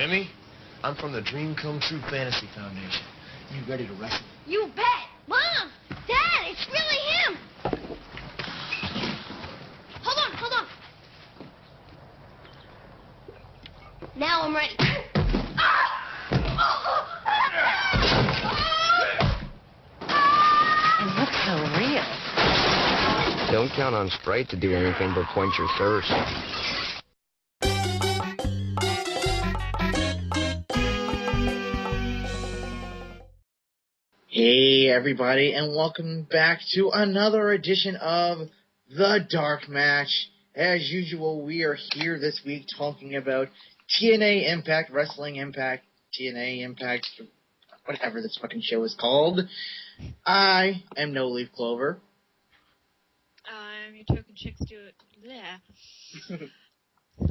Timmy, I'm from the Dream Come True Fantasy Foundation. You ready to wrestle? You bet! Mom! Dad, it's really him! Hold on. Now I'm ready. It looks so real. Don't count on Sprite to do anything but quench your thirst. Hey everybody, and welcome back to another edition of the Dark Match. As usual, we are here this week talking about TNA Impact, Wrestling Impact, TNA Impact, whatever this fucking show is called. I am No Leaf Clover. I'm your token chicks do it. Bleh.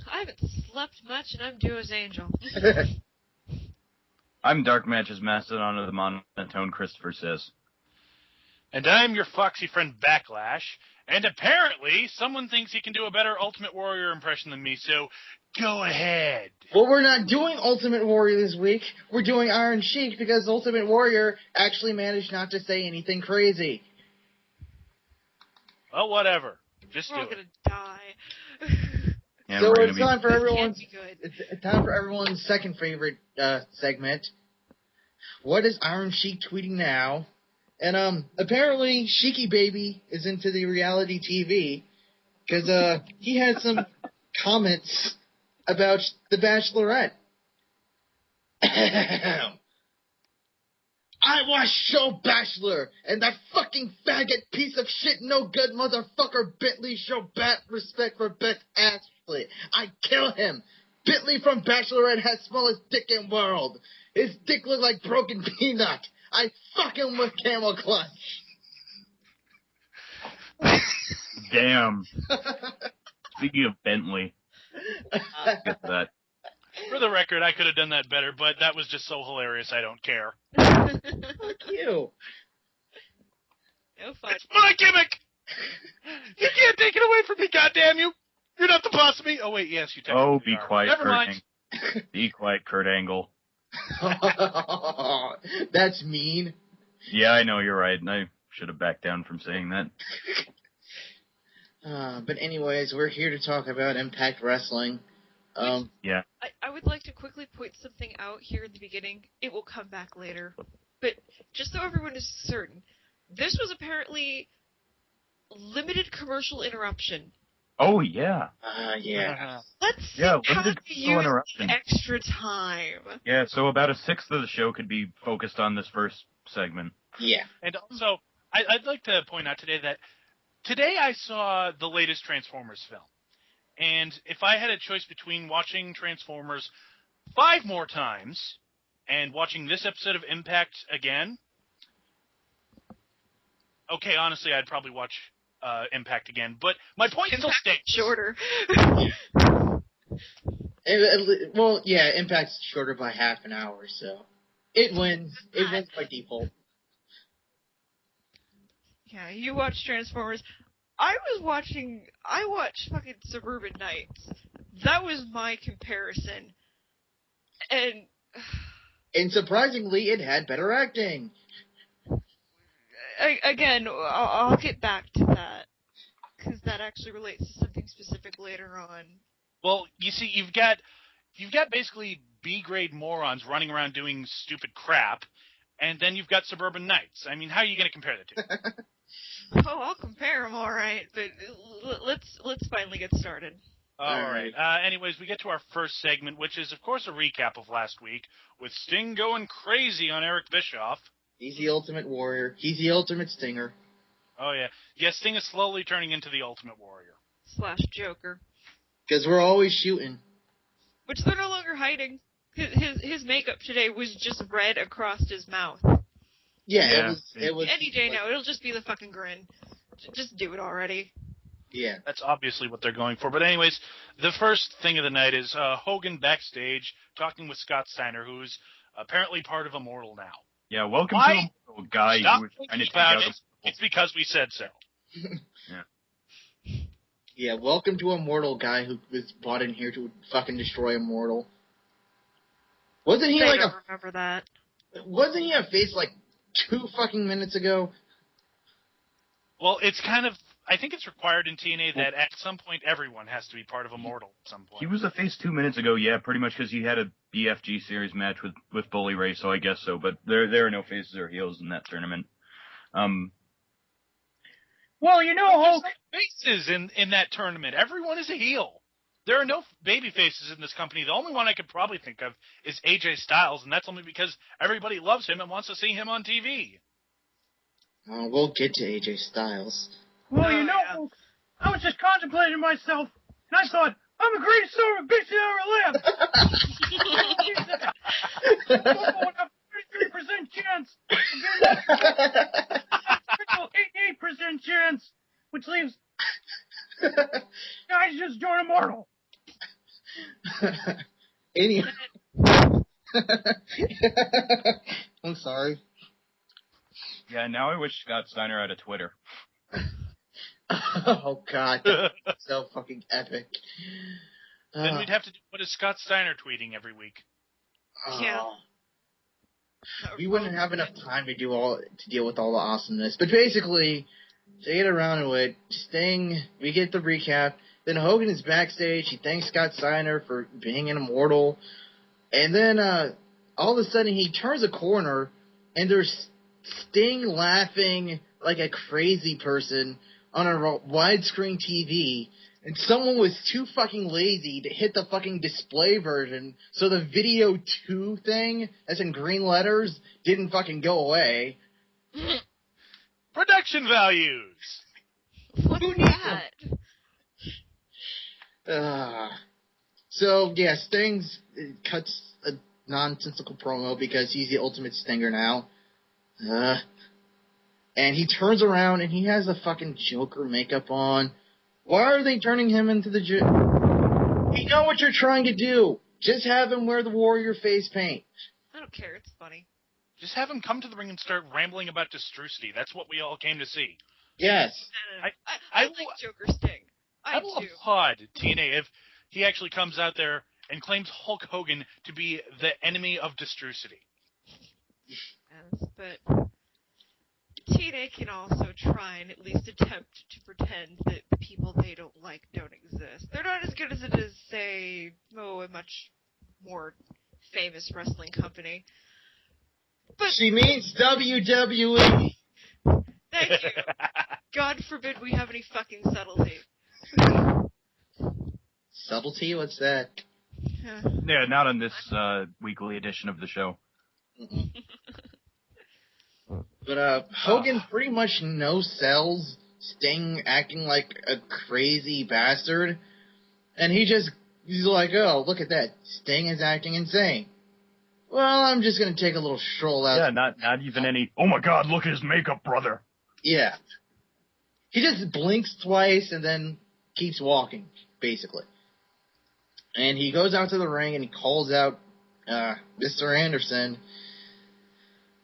I haven't slept much, and I'm Duo's Angel. I'm DarkMatch's Mastodon of the Monotone, Christopher Sis. And I'm your foxy friend Backlash, and apparently someone thinks he can do a better Ultimate Warrior impression than me, so go ahead. Well, we're not doing Ultimate Warrior this week. We're doing Iron Sheik because Ultimate Warrior actually managed not to say anything crazy. Well, whatever. Just We're do all it. gonna die. Yeah, So we're it's gonna time for everyone's. Can't be good. It's time for everyone's second favorite segment. What is Iron Sheik tweeting now? And apparently Sheiky Baby is into the reality TV because he had some comments about The Bachelorette. I watch Show Bachelor, and that fucking faggot piece of shit no good motherfucker Bentley show bad respect for Beth Ashley. I kill him. Bentley from Bachelorette has smallest dick in world. His dick look like broken peanut. I fuck him with camel clutch. Damn. Speaking of Bentley, get that. For the record, I could have done that better, but that was just so hilarious I don't care. Fuck you. No fun. It's my gimmick! You can't take it away from me, goddamn you! You're not the boss of me! Oh wait, yes, you technically Oh, be are. quiet, Never Kurt mind. Angle. Be quiet, Kurt Angle. That's mean. Yeah, I know, you're right, and I should have backed down from saying that. But anyways, we're here to talk about Impact Wrestling. Yeah. I would like to quickly point something out here in the beginning. It will come back later. But just so everyone is certain, this was apparently limited commercial interruption. Oh, yeah. Yeah. Let's see Yeah, how limited to commercial use interruption. the extra time. Yeah, so about a sixth of the show could be focused on this first segment. Yeah. And also, I'd like to point out today I saw the latest Transformers film. And if I had a choice between watching Transformers 5 more times and watching this episode of Impact again, okay, honestly, I'd probably watch Impact again. But my point still stands. Shorter. Well, yeah, Impact's shorter by half an hour, so it wins. It wins by default. Yeah, you watch Transformers. I watched fucking Suburban Nights. That was my comparison. And surprisingly, it had better acting. Again, I'll get back to that. Because that actually relates to something specific later on. Well, you see, you've got basically B-grade morons running around doing stupid crap, and then you've got Suburban Nights. I mean, how are you going to compare the two? Oh, I'll compare them, all right. But let's finally get started. All right. Anyways, we get to our first segment, which is, of course, a recap of last week, with Sting going crazy on Eric Bischoff. He's the Ultimate Warrior. He's the Ultimate Stinger. Oh, yeah. Yeah, Sting is slowly turning into the Ultimate Warrior. / Joker. Because we're always shooting. Which they're no longer hiding. His makeup today was just red across his mouth. Yeah. It was Any day now, it'll just be the fucking grin. Just do it already. Yeah. That's obviously what they're going for. But anyways, the first thing of the night is Hogan backstage talking with Scott Steiner, who's apparently part of Immortal now. Yeah, welcome Why? to Immortal, guy. Stop Who was trying to thinking take about out it. It's because we said so. Yeah. Yeah, welcome to Immortal, guy who was brought in here to fucking destroy Immortal. Wasn't he I like don't remember that. Wasn't he a face like 2 fucking minutes ago? Well, it's kind of... I think it's required in TNA that at some point everyone has to be part of Immortal at some point. He was a face 2 minutes ago, yeah, pretty much because he had a BFG series match with Bully Ray, so I guess so. But there are no faces or heels in that tournament. Well, you know, Hulk. There's no faces in that tournament. Everyone is a heel. There are no baby faces in this company. The only one I could probably think of is AJ Styles, and that's only because everybody loves him and wants to see him on TV. We'll get to AJ Styles. Well, you know, Hulk, I was just contemplating myself, and I thought, I'm the greatest son of a bitch that ever lived. 33% chance. 88% chance, which leaves guys just join Immortal. Anyway. I'm sorry. Yeah, now I wish Scott Steiner had a Twitter. Oh, God. That's so fucking epic. Then we'd have to do what is Scott Steiner tweeting every week. Yeah. We wouldn't have enough time to deal with all the awesomeness. But basically, to get around to it, Sting, we get the recap. Then Hogan is backstage. He thanks Scott Steiner for being an Immortal. And then all of a sudden he turns a corner, and there's Sting laughing like a crazy person on a widescreen TV. And someone was too fucking lazy to hit the fucking display version, so the video 2 thing that's in green letters didn't fucking go away. Production values! What's that? So, yeah, Sting's cuts a nonsensical promo because he's the ultimate Stinger now. And he turns around and he has a fucking Joker makeup on. Why are they turning him into the You know what you're trying to do. Just have him wear the Warrior face paint. I don't care. It's funny. Just have him come to the ring and start rambling about Destrucity. That's what we all came to see. Yes. I like Joker Sting. I will do. applaud TNA if he actually comes out there and claims Hulk Hogan to be the enemy of Destrucity. Yes, but TNA can also try and at least attempt to pretend that the people they don't like don't exist. They're not as good as it is, say, a much more famous wrestling company. But she means WWE. Thank you. God forbid we have any fucking subtlety. Subtlety? What's that? Yeah, not on this weekly edition of the show. But Hogan pretty much no-sells Sting acting like a crazy bastard. And he's like, oh, look at that. Sting is acting insane. Well, I'm just going to take a little stroll out. Yeah, not even any, oh my God, look at his makeup, brother. Yeah. He just blinks twice and then keeps walking, basically. And he goes out to the ring and he calls out Mr. Anderson.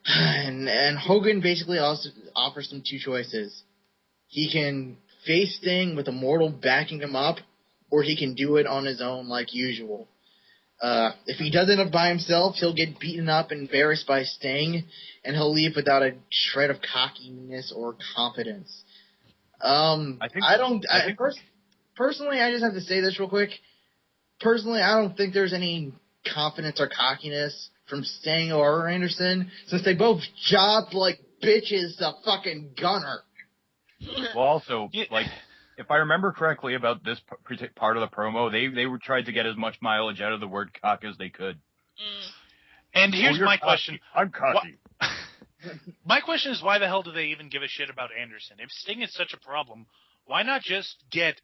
And Hogan basically also offers him 2 choices. He can face Sting with Immortal backing him up, or he can do it on his own like usual. If he does it by himself, he'll get beaten up and embarrassed by Sting, and he'll leave without a shred of cockiness or confidence. Personally, I just have to say this real quick. Personally, I don't think there's any confidence or cockiness from Sting or Anderson, since they both jobbed like bitches to fucking Gunner. Well, also, like, if I remember correctly about this part of the promo, they were trying to get as much mileage out of the word cock as they could. And here's my question. I'm cocky. My question is, why the hell do they even give a shit about Anderson? If Sting is such a problem, why not just get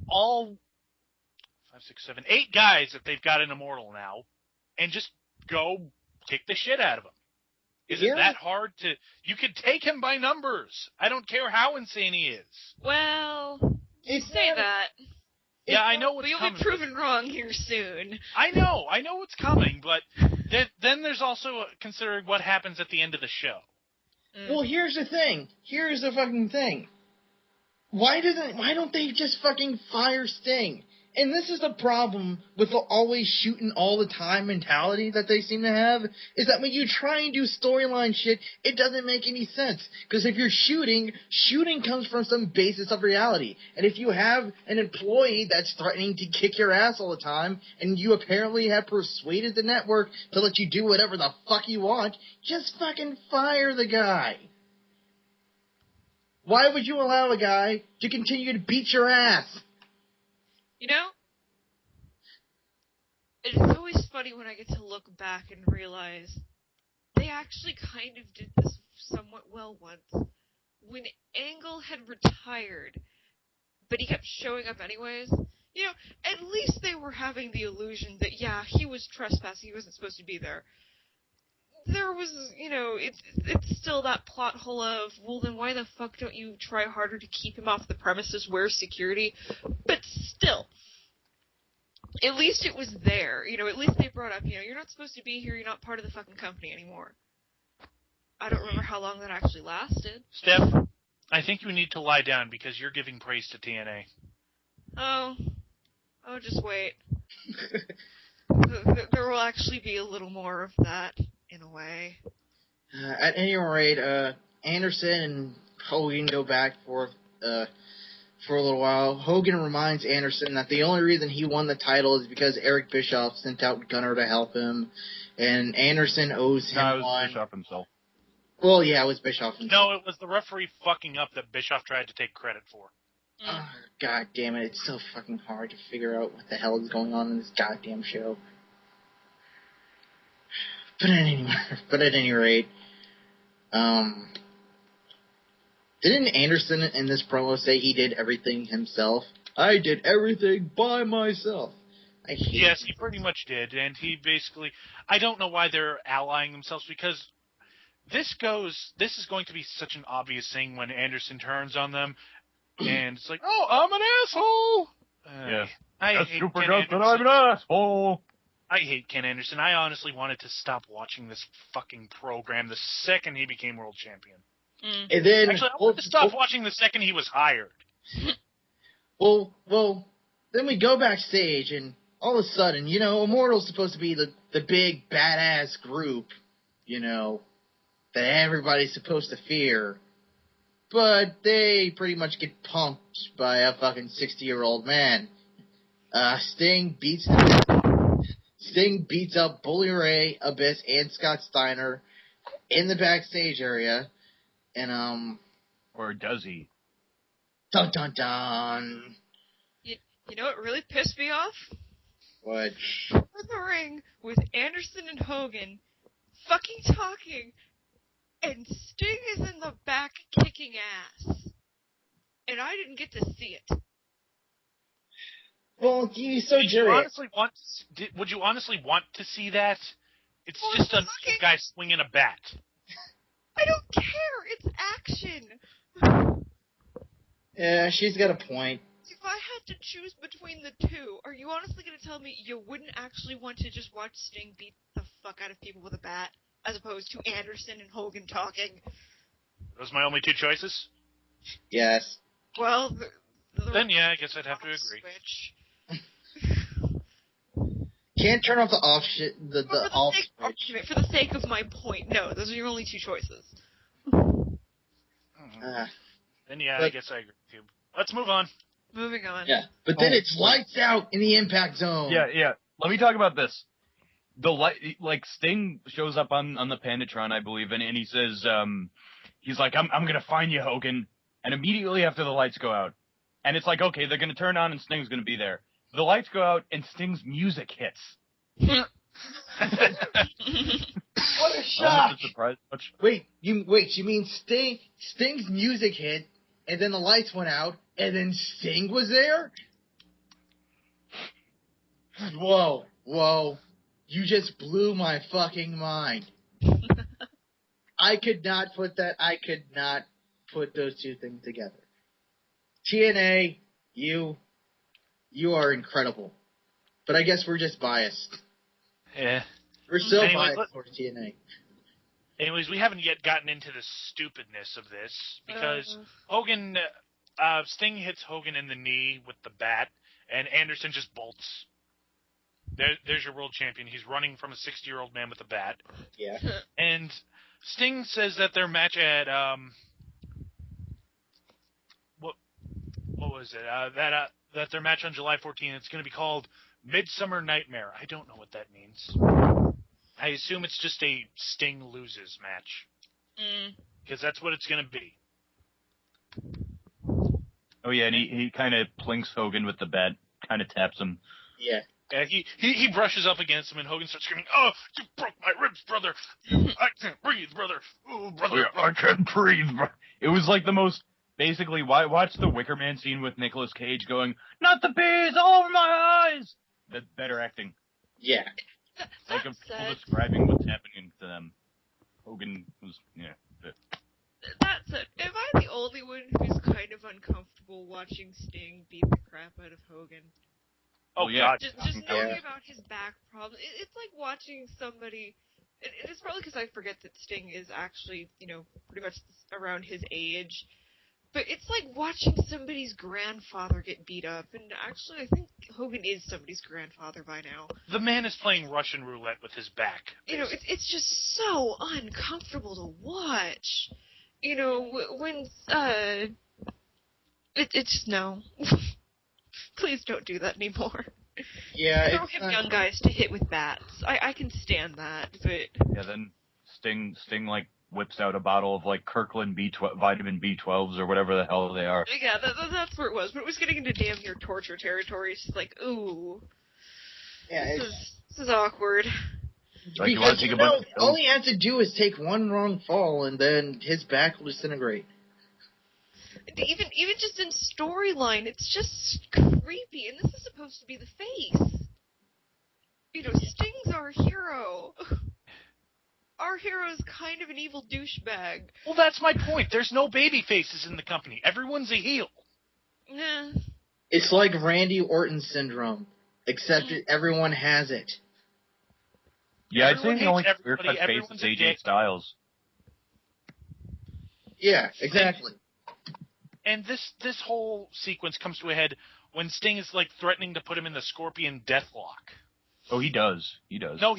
all 5, 6, 7, 8 guys if they've got an Immortal now, and just go kick the shit out of him? Is it that hard to... You could take him by numbers. I don't care how insane he is. Well, you say that. Yeah, I know what's coming. But you'll be proven wrong here soon. I know what's coming, but then there's also considering what happens at the end of the show. Well, here's the thing. Here's the fucking thing. Why don't they just fucking fire Sting And this is the problem with the always shooting all the time mentality that they seem to have, is that when you try and do storyline shit, it doesn't make any sense. Because if you're shooting comes from some basis of reality. And if you have an employee that's threatening to kick your ass all the time, and you apparently have persuaded the network to let you do whatever the fuck you want, just fucking fire the guy. Why would you allow a guy to continue to beat your ass? You know, it's always funny when I get to look back and realize they actually kind of did this somewhat well once. When Angle had retired, but he kept showing up anyways, you know, at least they were having the illusion that, yeah, he was trespassing, he wasn't supposed to be there. There was, you know, it's still that plot hole of, well, then why the fuck don't you try harder to keep him off the premises? Where's security? But still, at least it was there. You know, at least they brought up, you know, you're not supposed to be here, you're not part of the fucking company anymore. I don't remember how long that actually lasted. Steph, I think you need to lie down because you're giving praise to TNA. Oh, just wait. There will actually be a little more of that. In a way. At any rate, Anderson and Hogan go back for a little while. Hogan reminds Anderson that the only reason he won the title is because Eric Bischoff sent out Gunner to help him, and Anderson owes him one. No, it was Bischoff himself. Well, yeah, it was Bischoff himself. No, it was the referee fucking up that Bischoff tried to take credit for. Oh, God damn it, it's so fucking hard to figure out what the hell is going on in this goddamn show. But at any rate, didn't Anderson in this promo say he did everything himself? I did everything by myself. Yes, he pretty much did, and he basically... I don't know why they're allying themselves, because this is going to be such an obvious thing when Anderson turns on them, and it's like, oh, I'm an asshole! Yes. I super good that I'm an asshole! I hate Ken Anderson. I honestly wanted to stop watching this fucking program the second he became world champion. And then, actually, I wanted to stop watching the second he was hired. Well, then we go backstage, and all of a sudden, you know, Immortal's supposed to be the big badass group, you know, that everybody's supposed to fear. But they pretty much get pumped by a fucking 60-year-old man. Sting beats up Bully Ray, Abyss, and Scott Steiner in the backstage area, and Or does he? Dun dun dun. You know what really pissed me off? What? In the ring with Anderson and Hogan, fucking talking, and Sting is in the back kicking ass, and I didn't get to see it. Well, he's so jerry. Would you honestly want to see that? It's just a guy swinging a bat. I don't care. It's action. Yeah, she's got a point. If I had to choose between the two, are you honestly going to tell me you wouldn't actually want to just watch Sting beat the fuck out of people with a bat, as opposed to Anderson and Hogan talking? Those are my only two choices? Yes. Well, then yeah, I guess I'd have to agree. Switch. Can't turn off the off shit. The off switch. For the sake of my point, no, those are your only two choices. Then yeah, I guess I agree with you. Let's move on. Moving on. Yeah, but then it's lights out in the Impact Zone. Yeah. Let me talk about this. The like Sting shows up on the Pandatron, I believe, and he says, he's like, I'm gonna find you, Hogan, and immediately after the lights go out, and it's like, okay, they're gonna turn on and Sting's gonna be there. The lights go out and Sting's music hits. What a shock! Wait, you mean Sting's music hit, and then the lights went out, and then Sting was there? Whoa. You just blew my fucking mind. I could not put those two things together. TNA, you are incredible. But I guess we're just biased. Yeah. We're so biased towards TNA. Anyways, we haven't yet gotten into the stupidness of this, because Hogan Sting hits Hogan in the knee with the bat, and Anderson just bolts. There's your world champion. He's running from a 60-year-old man with a bat. Yeah. And Sting says that their match at what was it? That their match on July 14th, it's going to be called Midsummer Nightmare. I don't know what that means. I assume it's just a Sting loses match. Because that's what it's going to be. Oh yeah, and he kind of plinks Hogan with the bat, kind of taps him. Yeah. Yeah, he brushes up against him, and Hogan starts screaming, "Oh, you broke my ribs, brother! I can't breathe, brother! Oh, brother! I can't breathe." It was like the most, basically, watch the Wicker Man scene with Nicolas Cage going, "Not the bees, all over my eyes!" Better acting. Yeah. Like people describing what's happening to them. Hogan was, yeah. That's it. Am I the only one who's kind of uncomfortable watching Sting beat the crap out of Hogan? Oh, yeah. God. Just knowing about his back problem. It's like watching somebody. It's probably because I forget that Sting is actually, pretty much around his age. But it's like watching somebody's grandfather get beat up. And actually, I think Hogan is somebody's grandfather by now. The man is playing Russian roulette with his back. It's just so uncomfortable to watch. When, it's just no. Please don't do that anymore. Yeah, Don't hit young guys to hit with bats. I can stand that, but... Yeah, then Sting like whips out a bottle of like Kirkland vitamin B12s or whatever the hell they are. Yeah, that's where it was. But it was getting into damn near torture territory. It's just like, ooh. Yeah, This is awkward. Like, because, all he has to do is take one wrong fall, and then his back will disintegrate. Even just in storyline, it's just creepy, and this is supposed to be the face. Sting's our hero. Our hero's kind of an evil douchebag. Well, that's my point. There's no baby faces in the company. Everyone's a heel. Nah. It's like Randy Orton syndrome, except everyone has it. Yeah, I'd say the only everybody, clear-cut face is AJ Styles. Yeah, exactly. And this whole sequence comes to a head when Sting is like threatening to put him in the Scorpion Deathlock. Oh, he does. No,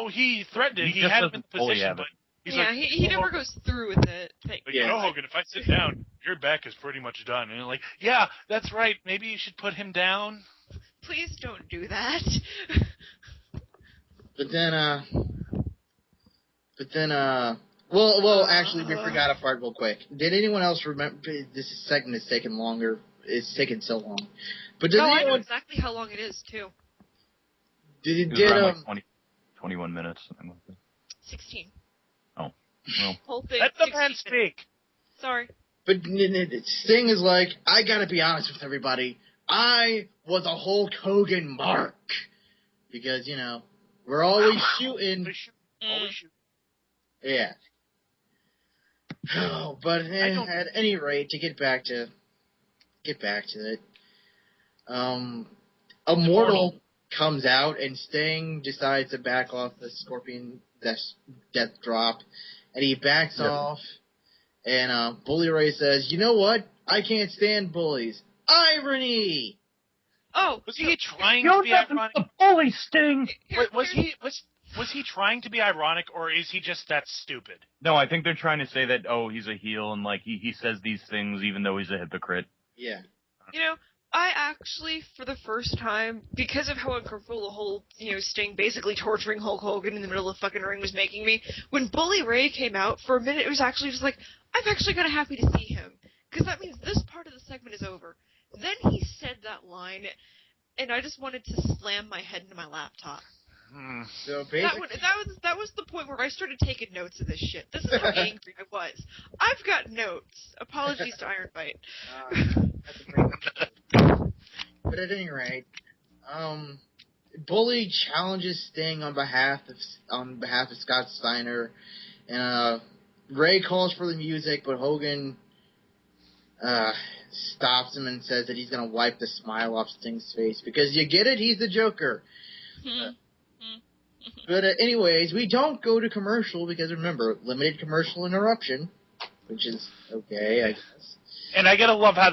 he threatened it. He had him in the position, but he's he never goes through with it. But Hogan, if I sit down, your back is pretty much done. And you're like, yeah, that's right. Maybe you should put him down. Please don't do that. But then, well, actually, we forgot a part real quick. Did anyone else remember? This segment is taking longer. It's taking so long. But did anyone? I know exactly how long it is too. Like 21 minutes, something like that. 16. Oh, well. Whole thing. Let the man speak. Sorry. But Sting is like, I gotta be honest with everybody. I was a Hulk Hogan mark. Because, we're always shooting. Always shoot. Yeah. Oh, but at any rate, to get back to it, Immortal comes out and Sting decides to back off the Scorpion death drop, and he backs off, and Bully Ray says, "You know what? I can't stand bullies. Irony." Oh, was he trying to be ironic? The bully, Sting. Was he trying to be ironic, or is he just that stupid? No, I think they're trying to say that, he's a heel, and like he says these things even though he's a hypocrite. Yeah. I actually, for the first time, because of how uncomfortable the whole, Sting basically torturing Hulk Hogan in the middle of the fucking ring was making me, when Bully Ray came out, for a minute it was actually just like, I'm actually kind of happy to see him. Because that means this part of the segment is over. Then he said that line, and I just wanted to slam my head into my laptop. So that was the point where I started taking notes of this shit. This is how angry I was. I've got notes. Apologies to Iron Bite. That's a great But at any rate, Bully challenges Sting on behalf of Scott Steiner, and Ray calls for the music, but Hogan stops him and says that he's gonna wipe the smile off Sting's face because you get it, he's the Joker. But anyways, we don't go to commercial because remember, limited commercial interruption, which is okay, I guess. And I gotta love how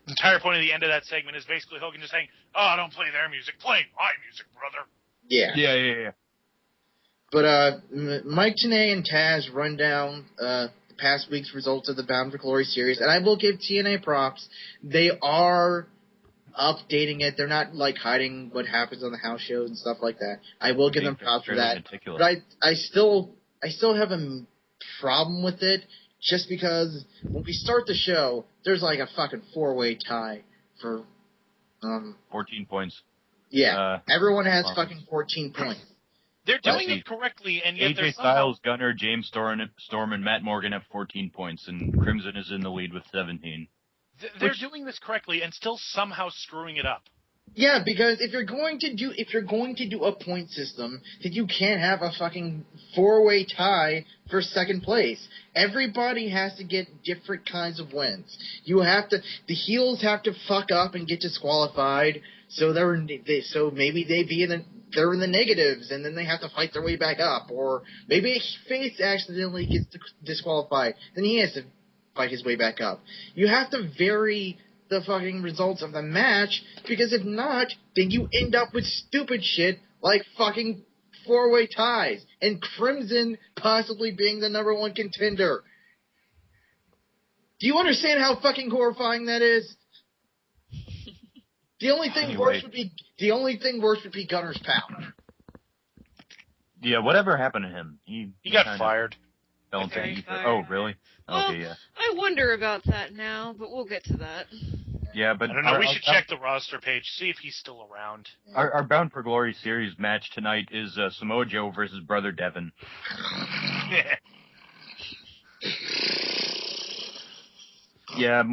The entire point of the end of that segment is basically Hogan just saying, "Oh, don't play their music, play my music, brother." Yeah. Yeah. But Mike Tenay and Taz run down the past week's results of the Bound for Glory series, and I will give TNA props. They are updating it. They're not like hiding what happens on the house shows and stuff like that. I will give them props for that. But I still have a problem with it, just because when we start the show, there's like a fucking 4-way tie for 14 points. Yeah, everyone has fucking 14 points. They're doing it correctly, and yet AJ Styles, Gunner, James Storm, and Matt Morgan have 14 points, and Crimson is in the lead with 17. They're doing this correctly and still somehow screwing it up. Yeah, because if you're going to do a point system, then you can't have a fucking 4-way tie for second place. Everybody has to get different kinds of wins. The heels have to fuck up and get disqualified, so maybe they're in the negatives, and then they have to fight their way back up. Or maybe a face accidentally gets disqualified, then he has to fight his way back up. You have to vary the fucking results of the match, because if not, then you end up with stupid shit like fucking 4-way ties, and Crimson possibly being the number 1 contender. Do you understand how fucking horrifying that is? The only thing worse would be Gunner's pal. Yeah, whatever happened to him? He got fired. Fell into the ether. Oh, really? Well, okay, yeah. I wonder about that now, but we'll get to that. Yeah, but I don't know. We should check the roster page, see if he's still around. Our Bound for Glory series match tonight is Samoa Joe versus Brother Devin. Yeah,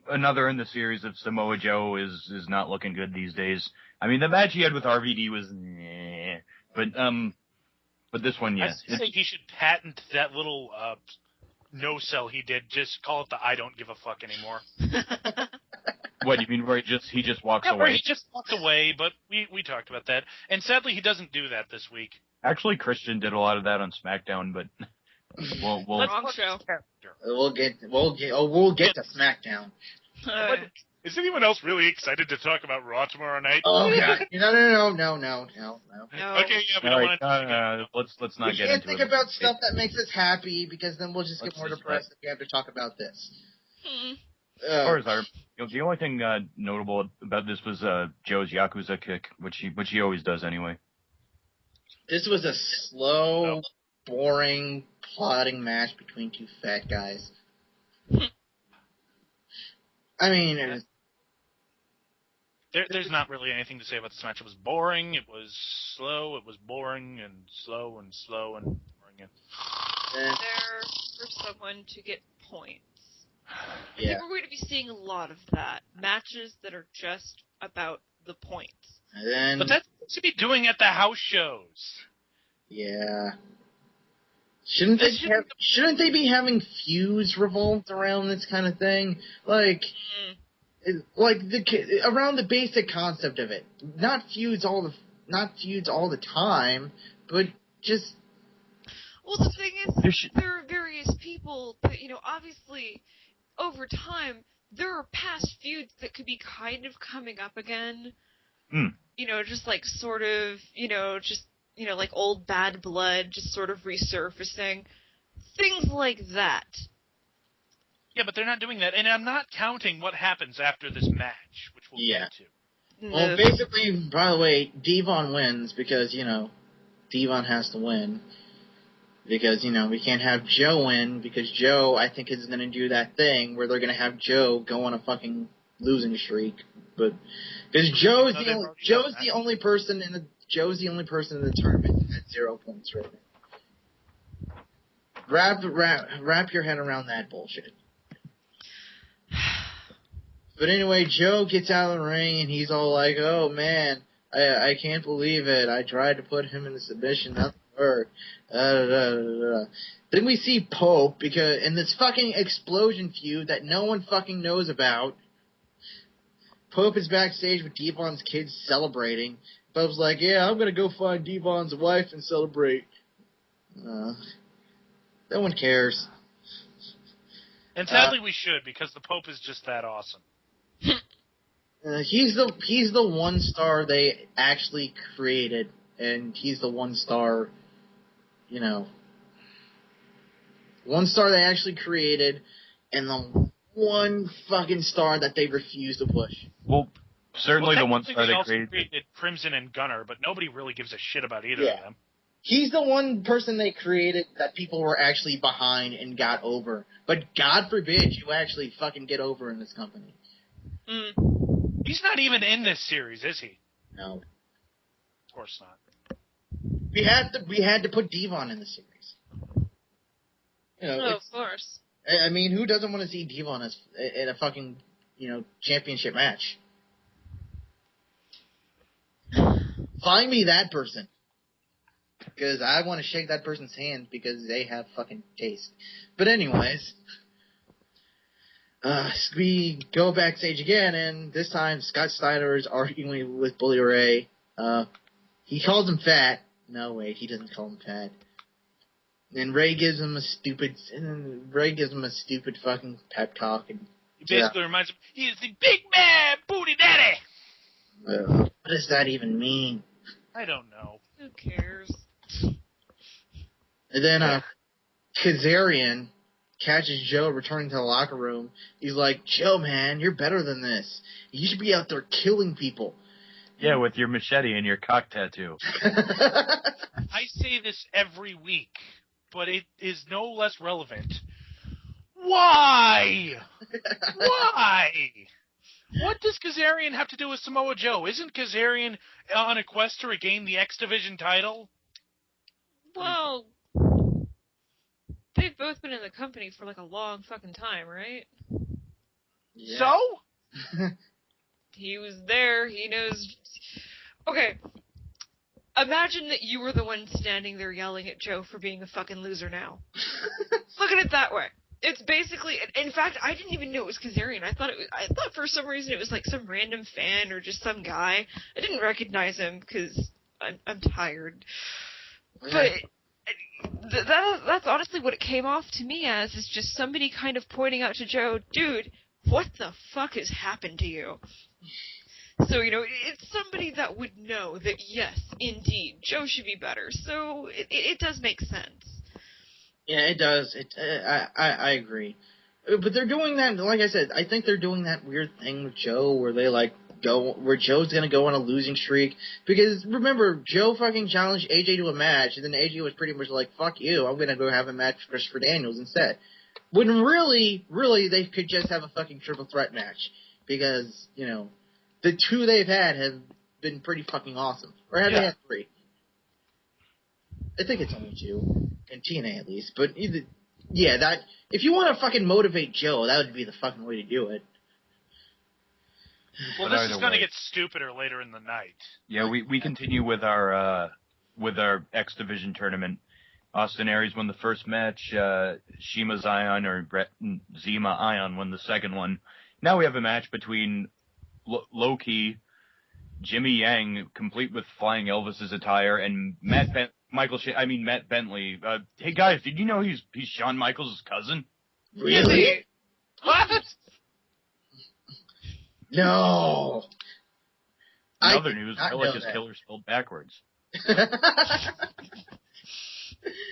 another in the series of Samoa Joe is not looking good these days. I mean, the match he had with RVD was but this one, yeah. I think he should patent that little no-sell he did. Just call it the I don't give a fuck anymore. What, you mean where he just walks away? Where he just walks away, but we talked about that. And sadly, he doesn't do that this week. Actually, Christian did a lot of that on SmackDown, but we'll wrong show. We'll get to SmackDown. Is anyone else really excited to talk about Raw tomorrow night? Oh god, no. Okay, yeah, we don't want to. Let's not get into it. We can't think about stuff that makes us happy, because then we'll just get more depressed if we have to talk about this. As far as the only thing notable about this was Joe's Yakuza kick, which he always does anyway. This was a slow, boring, plodding match between two fat guys. I mean, there's not really anything to say about this match. It was boring. It was slow. It was boring and slow and slow and boring. There for someone to get points. Yeah. I think we're going to be seeing a lot of that. Matches that are just about the points. But that's what you should be doing at the house shows. Yeah. Shouldn't they be having feuds revolved around this kind of thing? Like around the basic concept of it. Not feuds all the time, but just. Well, the thing is, there are various people, but obviously, over time, there are past feuds that could be kind of coming up again. Just like sort of, like old bad blood just sort of resurfacing. Things like that. Yeah, but they're not doing that. And I'm not counting what happens after this match, which we'll get to. Well, basically, by the way, Devon wins because, Devon has to win. Because, we can't have Joe win, because Joe, I think, is going to do that thing where they're going to have Joe go on a fucking losing streak. But because Joe's the only person in the tournament that had 0 points right now. Wrap your head around that bullshit. But anyway, Joe gets out of the ring and he's all like, "Oh man, I can't believe it. I tried to put him in the submission, nothing worked." Then we see Pope in this fucking explosion feud that no one fucking knows about. Pope is backstage with Devon's kids celebrating. Pope's like, "Yeah, I'm gonna go find Devon's wife and celebrate." No one cares. And sadly we should, because the Pope is just that awesome. He's the one star they actually created, and he's the one star, one star they actually created, and the one fucking star that they refuse to push. Well, certainly the one star they also created. Crimson and Gunner, but nobody really gives a shit about either of them. He's the one person they created that people were actually behind and got over. But God forbid you actually fucking get over in this company. He's not even in this series, is he? No. Of course not. We had to put Devon in the series. Of course. I mean, who doesn't want to see Devon in a fucking, championship match? Find me that person. Because I want to shake that person's hand because they have fucking taste. But anyways, we go backstage again, and this time Scott Steiner is arguing with Bully Ray. He calls him fat. No, wait, he doesn't call him fat. And Ray gives him a stupid fucking pep talk. And he basically reminds him, he's the big man, booty daddy. What does that even mean? I don't know. Who cares? And then Kazarian catches Joe returning to the locker room. He's like, Joe, man, you're better than this. You should be out there killing people. Yeah, with your machete and your cock tattoo. I say this every week, but it is no less relevant. Why? Why? What does Kazarian have to do with Samoa Joe? Isn't Kazarian on a quest to regain the X Division title? Well, they've both been in the company for like a long fucking time, right? Yeah. So? He was there, he knows. Okay. Imagine that you were the one standing there yelling at Joe for being a fucking loser now. Look at it that way. It's basically, in fact, I didn't even know it was Kazarian. I thought for some reason it was like some random fan or just some guy. I didn't recognize him because I'm tired. But that's honestly what it came off to me as, is just somebody kind of pointing out to Joe, dude, what the fuck has happened to you? So, it's somebody that would know that, yes, indeed, Joe should be better. So it does make sense. Yeah, it does. I agree. But they're doing that, like I said, I think they're doing that weird thing with Joe where they where Joe's gonna go on a losing streak. Because remember, Joe fucking challenged AJ to a match, and then AJ was pretty much like, fuck you, I'm gonna go have a match with Christopher Daniels instead. When really, they could just have a fucking triple threat match. Because, the two they've had have been pretty fucking awesome. Or have they had three? I think it's only two. In TNA at least. But if you want to fucking motivate Joe, that would be the fucking way to do it. Well, this is going to get stupider later in the night. Yeah, we continue with our X Division tournament. Austin Aries won the first match. Shima Zion or Zima Ion won the second one. Now we have a match between Low-Key, Jimmy Yang, complete with Flying Elvis's attire, and Matt Bentley. Hey guys, did you know he's Shawn Michaels' cousin? Really? What? No. In other news, Village Killer spelled backwards.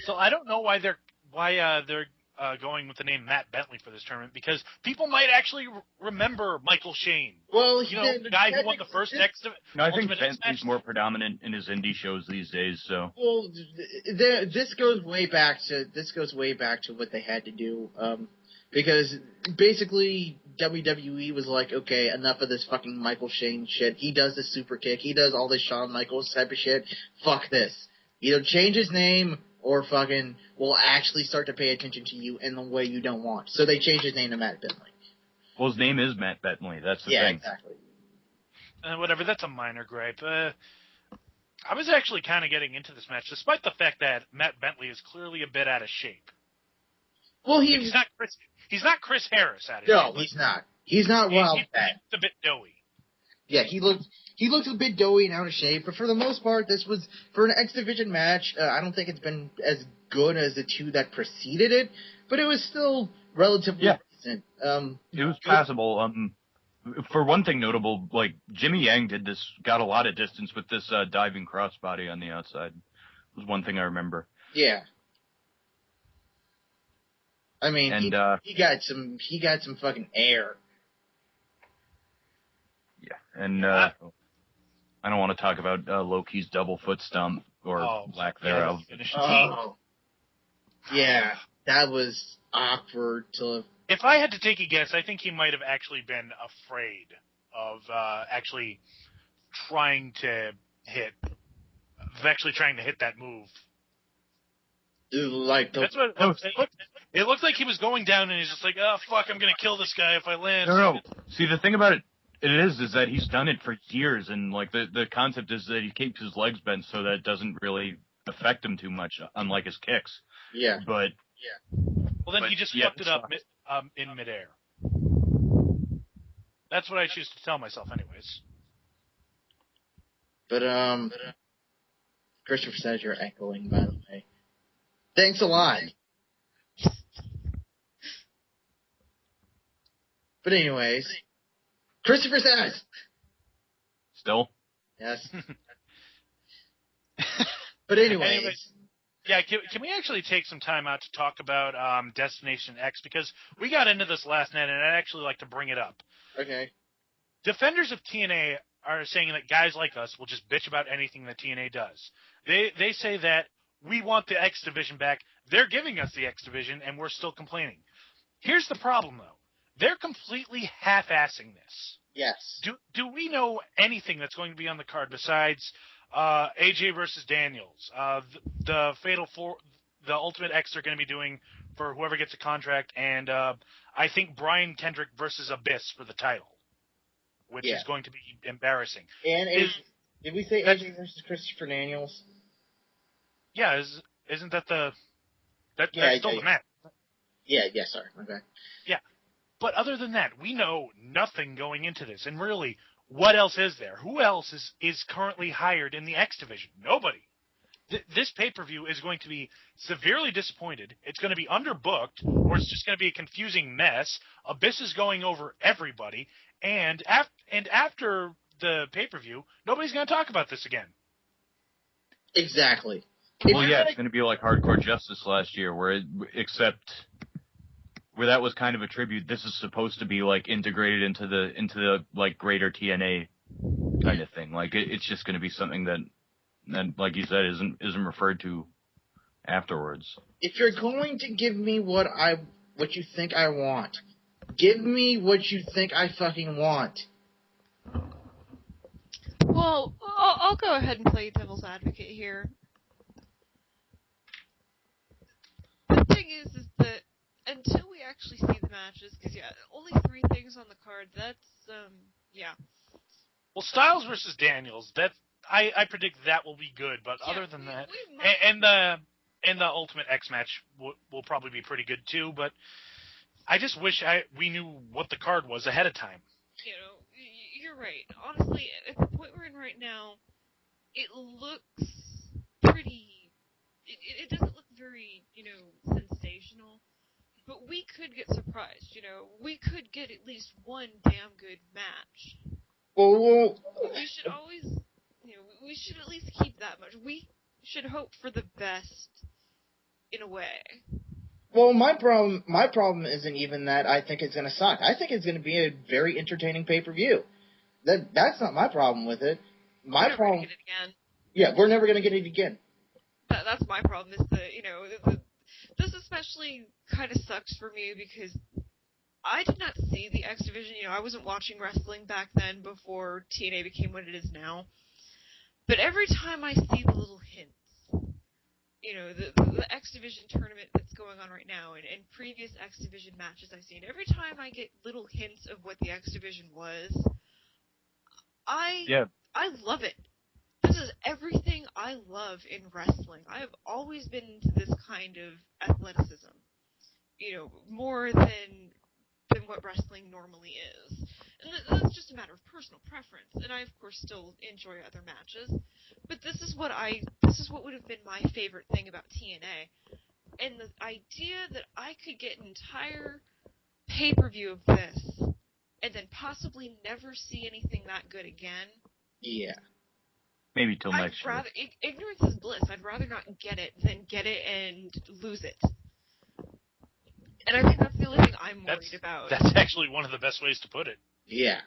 So I don't know why they're going with the name Matt Bentley for this tournament, because people might actually remember Michael Shane. Well, the guy who won the first No, I think Ultimate X Bentley's match. more predominant in his indie shows these days. So. Well, this goes way back to what they had to do, because basically WWE was like, okay, enough of this fucking Michael Shane shit. He does the super kick. He does all this Shawn Michaels type of shit. Fuck this. Either change his name or fucking we'll actually start to pay attention to you in the way you don't want. So they changed his name to Matt Bentley. Well, his name is Matt Bentley. That's the thing. Yeah, exactly. Whatever, that's a minor gripe. I was actually kind of getting into this match, despite the fact that Matt Bentley is clearly a bit out of shape. Well, He's not Chris Harris out of shape. No, he's not. He's not wild fat. He's a bit doughy. Yeah, he looks a bit doughy and out of shape, but for the most part, this was, for an X Division match, I don't think it's been as good as the two that preceded it, but it was still relatively decent. It was passable. For one thing notable, like, Jimmy Yang got a lot of distance with this diving crossbody on the outside. Was one thing I remember. Yeah. I mean, And, he got some fucking air. Yeah, and I don't want to talk about Loki's double foot stomp or lack thereof. Oh. Yeah, that was awkward to... If I had to take a guess, I think he might have actually been afraid of actually trying to hit that move. Like That's what it looked like. He was going down, and he's just like, "Oh fuck, I'm gonna kill this guy if I land." No. See, the thing about it is that he's done it for years, and like the concept is that he keeps his legs bent so that it doesn't really affect him too much, unlike his kicks. Yeah. But well, then he just fucked it up in midair. That's what I choose to tell myself, anyways. But Christopher says you're echoing, by the way. Thanks a lot. But anyways, Christopher says. Still? Yes. But anyways. Yeah, can we actually take some time out to talk about Destination X? Because we got into this last night, and I'd actually like to bring it up. Okay. Defenders of TNA are saying that guys like us will just bitch about anything that TNA does. They say that we want the X Division back. They're giving us the X Division, and we're still complaining. Here's the problem, though. They're completely half-assing this. Yes. Do we know anything that's going to be on the card besides AJ versus Daniels, the Fatal Four, the Ultimate X they're going to be doing for whoever gets a contract, and I think Brian Kendrick versus Abyss for the title, which is going to be embarrassing. And did we say AJ versus Christopher Daniels? Yeah, isn't that that's still the match? Yeah, sorry. Okay. Yeah. But other than that, we know nothing going into this. And really, what else is there? Who else is currently hired in the X Division? Nobody. This pay-per-view is going to be severely disappointed. It's going to be underbooked, or it's just going to be a confusing mess. Abyss is going over everybody. And after the pay-per-view, nobody's going to talk about this again. Exactly. Well, yeah, it's going to be like Hardcore Justice last year, where that was kind of a tribute. This is supposed to be like integrated into the like greater TNA kind of thing. Like it's just going to be something that, like you said, isn't referred to afterwards. If you're going to give me what you think I want, give me what you think I fucking want. Well, I'll go ahead and play devil's advocate here. The thing is that until we actually see the matches, because only 3 things on the card. That's Well, Styles versus Daniels. I predict that will be good. But other than that, and the Ultimate X match will probably be pretty good too. But I just wish we knew what the card was ahead of time. You're right. Honestly, at the point we're in right now, it looks pretty. It doesn't look very, sensational. But we could get surprised, We could get at least one damn good match. Well, we should always, we should at least keep that much. We should hope for the best, in a way. Well, my problem isn't even that I think it's going to suck. I think it's going to be a very entertaining pay-per-view. That's not my problem with it. My problem. We're never going to get it again. Yeah, we're never going to get it again. That's my problem. Is that this especially kind of sucks for me because I did not see the X Division. I wasn't watching wrestling back then before TNA became what it is now. But every time I see the little hints, the X Division tournament that's going on right now and previous X Division matches I've seen, every time I get little hints of what the X Division was, I love it. This is everything I love in wrestling. I have always been into this kind of athleticism, more than what wrestling normally is. And that's just a matter of personal preference. And I, of course, still enjoy other matches. But this is what would have been my favorite thing about TNA. And the idea that I could get an entire pay-per-view of this and then possibly never see anything that good again. Yeah. Maybe till I'd next year. rather ignorance is bliss. I'd rather not get it than get it and lose it. And I think that's the only thing I'm worried about. That's actually one of the best ways to put it. Yeah.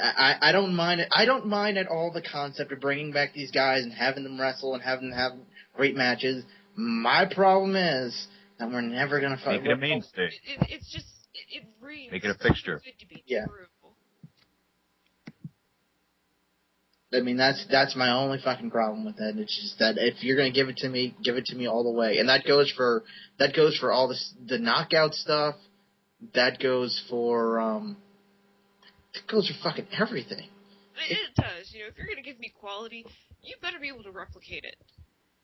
I don't mind it. I don't mind at all the concept of bringing back these guys and having them wrestle and having them have great matches. My problem is that we're never going to fight. Make it a mainstay. It's just it rings. Make it a fixture. Good to be Yeah. true. I mean, that's my only fucking problem with it. It's just that if you're going to give it to me all the way. And that goes for all the knockout stuff. That goes for fucking everything. It does. You know, if you're going to give me quality, you better be able to replicate it.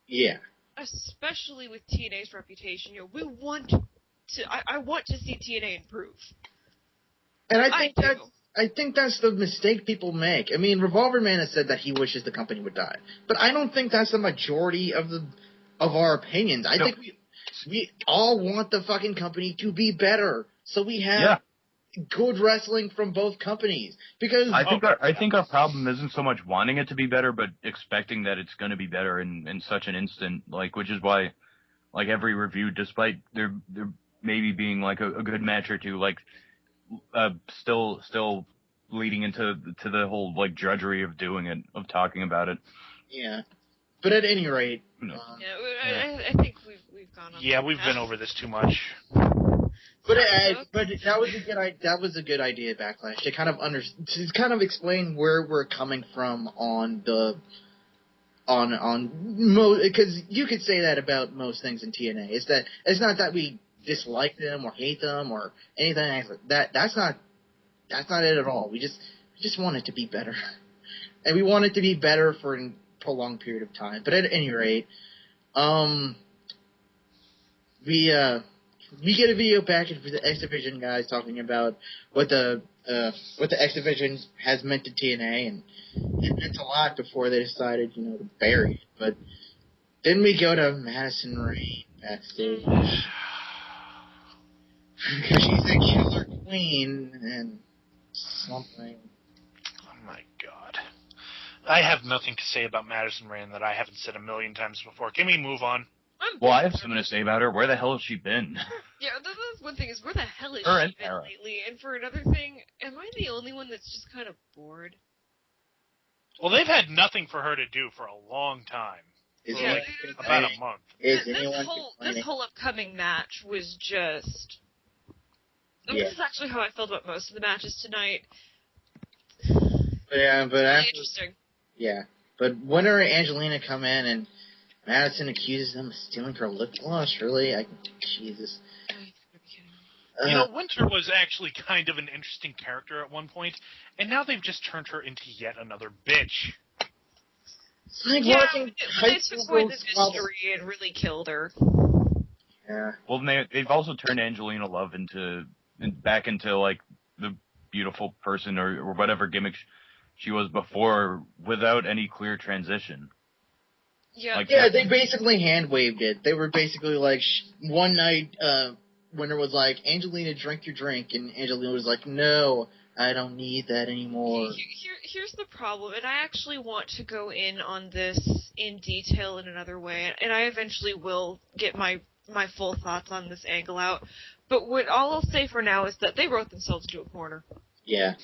Yeah. Especially with TNA's reputation. You know, we want to. I want to see TNA improve. And I think that's the mistake people make. I mean, Revolver Man has said that he wishes the company would die, but I don't think that's the majority of our opinions. I think we all want the fucking company to be better, so we have good wrestling from both companies. Because I think our problem isn't so much wanting it to be better, but expecting that it's going to be better in such an instant, like, which is why, like, every review, despite there maybe being like a good match or two, like, still leading into the whole like drudgery of doing it, of talking about it. Yeah, but at any rate, I think we've gone on. Yeah, we've been over this too much. But that was a good idea, Backlash, to kind of explain where we're coming from on because you could say that about most things in TNA. It's not that we dislike them or hate them or anything like that. That's not it at all. We just want it to be better, and we want it to be better for a prolonged period of time. But at any rate, we get a video package for the X Division guys talking about what the X Division has meant to TNA, and it meant a lot before they decided, to bury it. But then we go to Madison Rayne backstage. Because she's a killer queen and something. Oh my god. I have nothing to say about Madison Rayne that I haven't said a million times before. Can we move on? Well, I have something to say about her. Where the hell has she been? Yeah, that's one thing is, where the hell has Her she and been Tara. lately? And for another thing, am I the only one that's just kind of bored? Well, they've had nothing for her to do for a long time. About a month. This whole upcoming match was just... This is actually how I felt about most of the matches tonight. But really interesting. Yeah, but Winter and Angelina come in, and Madison accuses them of stealing her lip gloss. Really, Jesus. Winter was actually kind of an interesting character at one point, and now they've just turned her into yet another bitch. It's like watching they took away the mystery and really killed her. Yeah. Well, they've also turned Angelina Love back into like the beautiful person or whatever gimmick she was before, without any clear transition. Yeah. They basically hand waved it. They were basically like one night. Winter was like, Angelina, drink your drink, and Angelina was like, no, I don't need that anymore. Here's the problem, and I actually want to go in on this in detail in another way, and I eventually will get my full thoughts on this angle out. But all I'll say for now is that they wrote themselves into a corner. Yeah.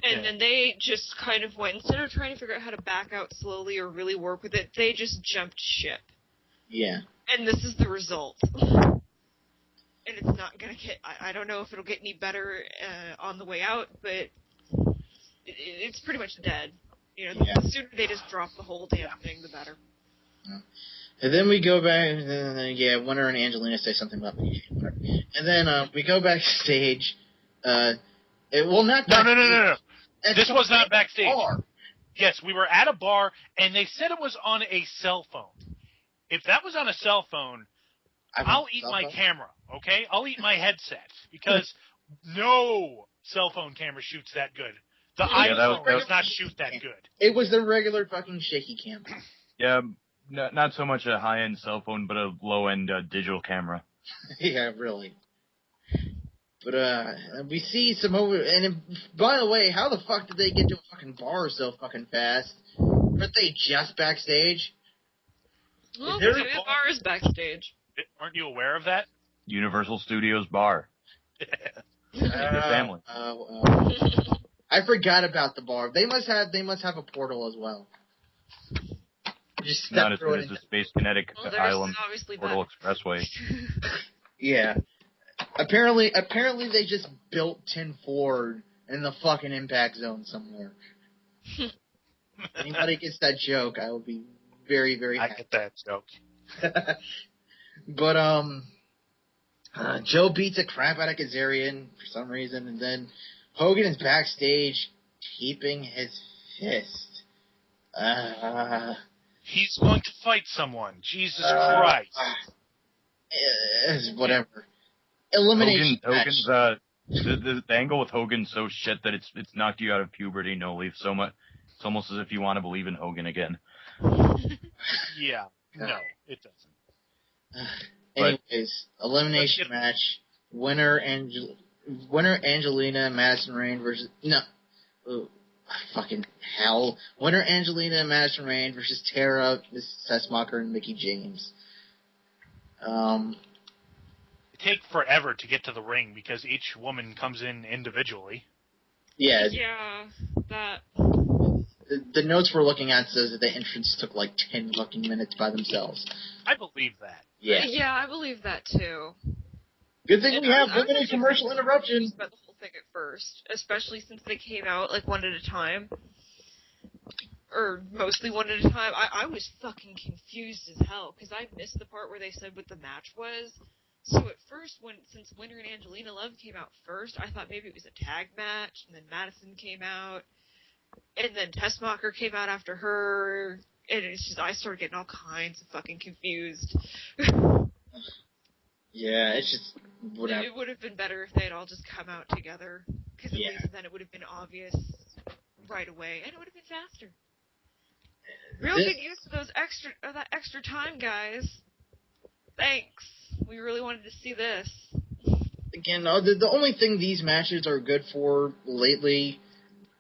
And then they just kind of went, instead of trying to figure out how to back out slowly or really work with it, they just jumped ship. Yeah. And this is the result. And it's not going to get, I don't know if it'll get any better on the way out, but it's pretty much dead. The sooner they just drop the whole damn thing, the better. And then we go back, Winter and Angelina say something about me. And then we go backstage. No. This was not backstage. Bar. Yes, we were at a bar, and they said it was on a cell phone. If that was on a cell phone, I'll eat my camera, okay? I'll eat my headset, because no cell phone camera shoots that good. The iPhone does not shoot that good. It was the regular fucking shaky camera. Yeah, not so much a high-end cell phone, but a low-end digital camera. Yeah, really. But we see Samoa, and by the way, how the fuck did they get to a fucking bar so fucking fast? Weren't they just backstage? Well, Is there maybe a the bar is backstage. Aren't you aware of that? Universal Studios bar. Your family. I forgot about the bar. They must have a portal as well. Just step Not as through good it as the Space Kinetic Well, there's Island obviously Portal Expressway. Yeah. Apparently they just built Tin Ford in the fucking impact zone somewhere. Anybody gets that joke, I will be very, very happy. I get that joke. But Joe beats the crap out of Kazarian for some reason, and then Hogan is backstage keeping his fist. He's going to fight someone. Jesus Christ. Whatever. Elimination Hogan's match. the angle with Hogan's so shit that it's knocked you out of puberty, no leaf so much. It's almost as if you want to believe in Hogan again. Yeah. No, it doesn't. Anyways, elimination match. Winner Angelina Madison Rain versus fucking hell. Winner Angelina Madison Rain versus Tara, Miss Tessmacher, and Mickie James. It takes forever to get to the ring because each woman comes in individually. Yeah. Yeah, that. The notes we're looking at says that the entrance took like 10 fucking minutes by themselves. I believe that. Yeah. Yeah, I believe that too. Good thing And we have I was limited actually commercial pretty interruption. confused about the whole thing at first, especially since they came out like one at a time, or mostly one at a time. I was fucking confused as hell because I missed the part where they said what the match was. So at first, since Winter and Angelina Love came out first, I thought maybe it was a tag match, and then Madison came out, and then Tessmacher came out after her, and it's just I started getting all kinds of fucking confused. Yeah, it's just whatever. It would have been better if they had all just come out together, because at least then it would have been obvious right away, and it would have been faster. Real good use of that extra time, guys. Thanks. We really wanted to see this. Again, the only thing these matches are good for lately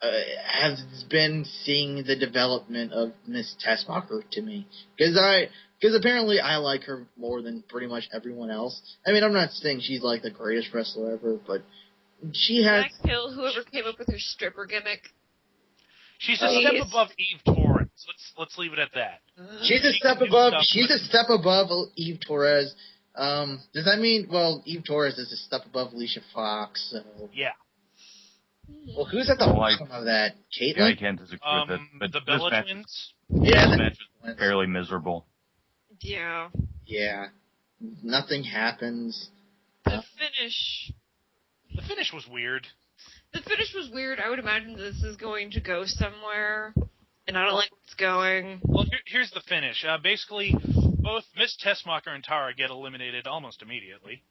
has been seeing the development of Miss Tessmacher to me. Because apparently I like her more than pretty much everyone else. I mean, I'm not saying she's like the greatest wrestler ever, but she has... Can I kill whoever came up with her stripper gimmick? She's a step above Eve Torres. Let's leave it at that. She's a step above Eve Torres. Does that mean, well, Eve Torres is a step above Alicia Fox, so... Yeah. Well, who's at the bottom of that? Caitlyn? Yeah, I can't disagree with it. But the Bella Twins? Yeah, this match was fairly miserable. Yeah. Yeah. Nothing happens. The finish. The finish was weird. The finish was weird. I would imagine this is going to go somewhere, and I don't like where it's going. Well, here's the finish. Basically, both Miss Tessmacher and Tara get eliminated almost immediately.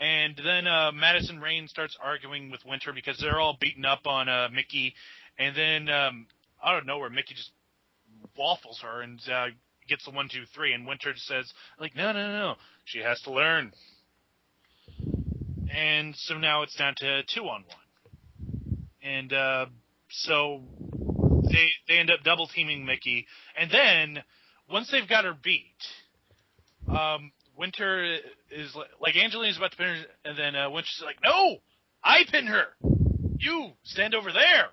And then Madison Rain starts arguing with Winter because they're all beaten up on Mickie. And then out of nowhere, Mickie just waffles her and gets the 1, 2, 3. And Winter says, like, no. She has to learn. And so now it's down to 2-on-1. And so they end up double teaming Mickie. And then once they've got her beat, Winter is like Angelina's about to pin her, and then Winter's like, "No, I pin her. You stand over there."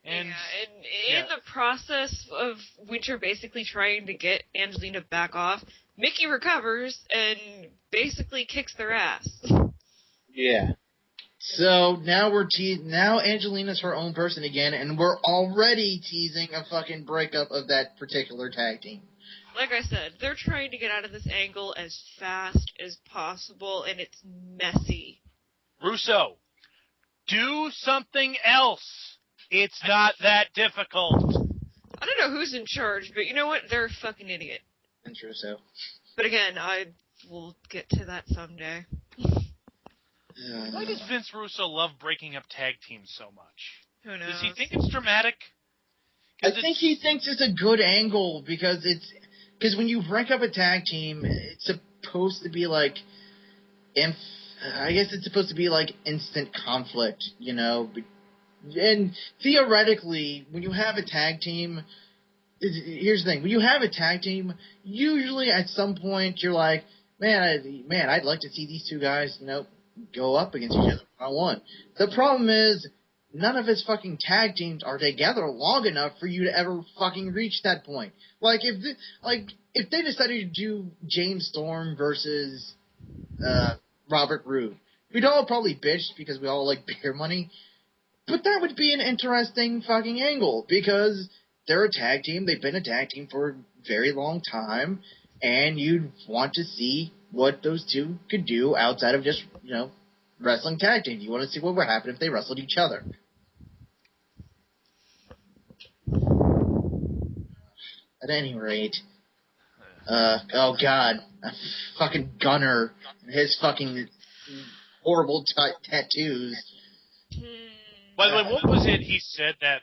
And in the process of Winter basically trying to get Angelina back off, Mickie recovers and basically kicks their ass. Yeah. So now now Angelina's her own person again, and we're already teasing a fucking breakup of that particular tag team. Like I said, they're trying to get out of this angle as fast as possible, and it's messy. Russo, do something else. It's not that difficult. I don't know who's in charge, but you know what? They're a fucking idiot. And Russo. But again, I will get to that someday. Why does Vince Russo love breaking up tag teams so much? Who knows? Does he think it's dramatic? I think he thinks it's a good angle because when you break up a tag team, it's supposed to be like I guess it's supposed to be like instant conflict, you know. And theoretically, when you have a tag team, here's the thing: when you have a tag team, usually at some point you're like, man, I'd like to see these two guys, you know, go up against each other one-on-one. The problem is, none of his fucking tag teams are together long enough for you to ever fucking reach that point. Like if they decided to do James Storm versus Robert Roode, we'd all probably bitch because we all like beer money. But that would be an interesting fucking angle because they're a tag team. They've been a tag team for a very long time, and you'd want to see what those two could do outside of just, you know, wrestling tag team. You want to see what would happen if they wrestled each other. At any rate, oh god, a fucking Gunner and his fucking horrible tattoos. By the way, what was it he said that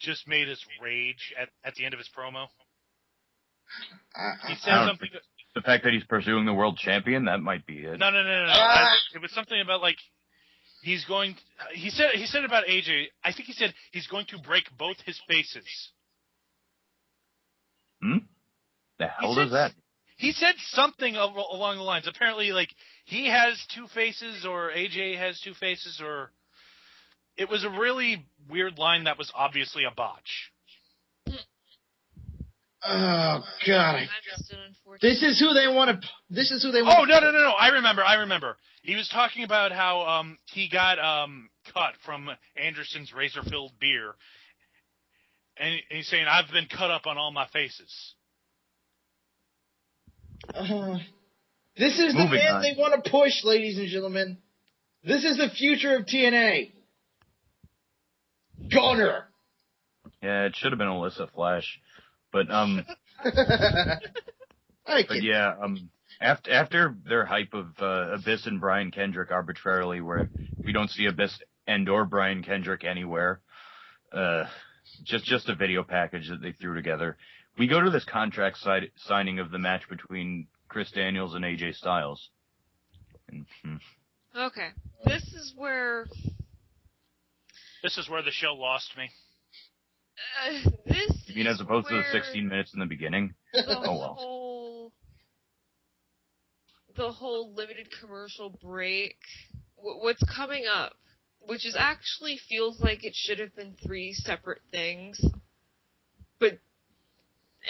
just made us rage at the end of his promo? He said something. The fact that he's pursuing the world champion, that might be it. No. It was something about like he's going. He said about AJ. I think he said he's going to break both his faces. The hell does that? He said something along the lines. Apparently, like he has two faces, or AJ has two faces, or. It was a really weird line that was obviously a botch. Oh god! This is who they want to. Oh no! I remember. He was talking about how he got cut from Anderson's razor-filled beer, and he's saying, "I've been cut up on all my faces." This is the man they want to push, ladies and gentlemen. This is the future of TNA. Gunner. Yeah, it should have been Alyssa Flash, but after their hype of Abyss and Brian Kendrick arbitrarily, where we don't see Abyss and/or Brian Kendrick anywhere, just a video package that they threw together. We go to this contract signing of the match between Chris Daniels and AJ Styles. Okay, this is where the show lost me. You mean as opposed to the 16 minutes in the beginning? The whole limited commercial break, what's coming up, which is actually feels like it should have been 3 separate things, but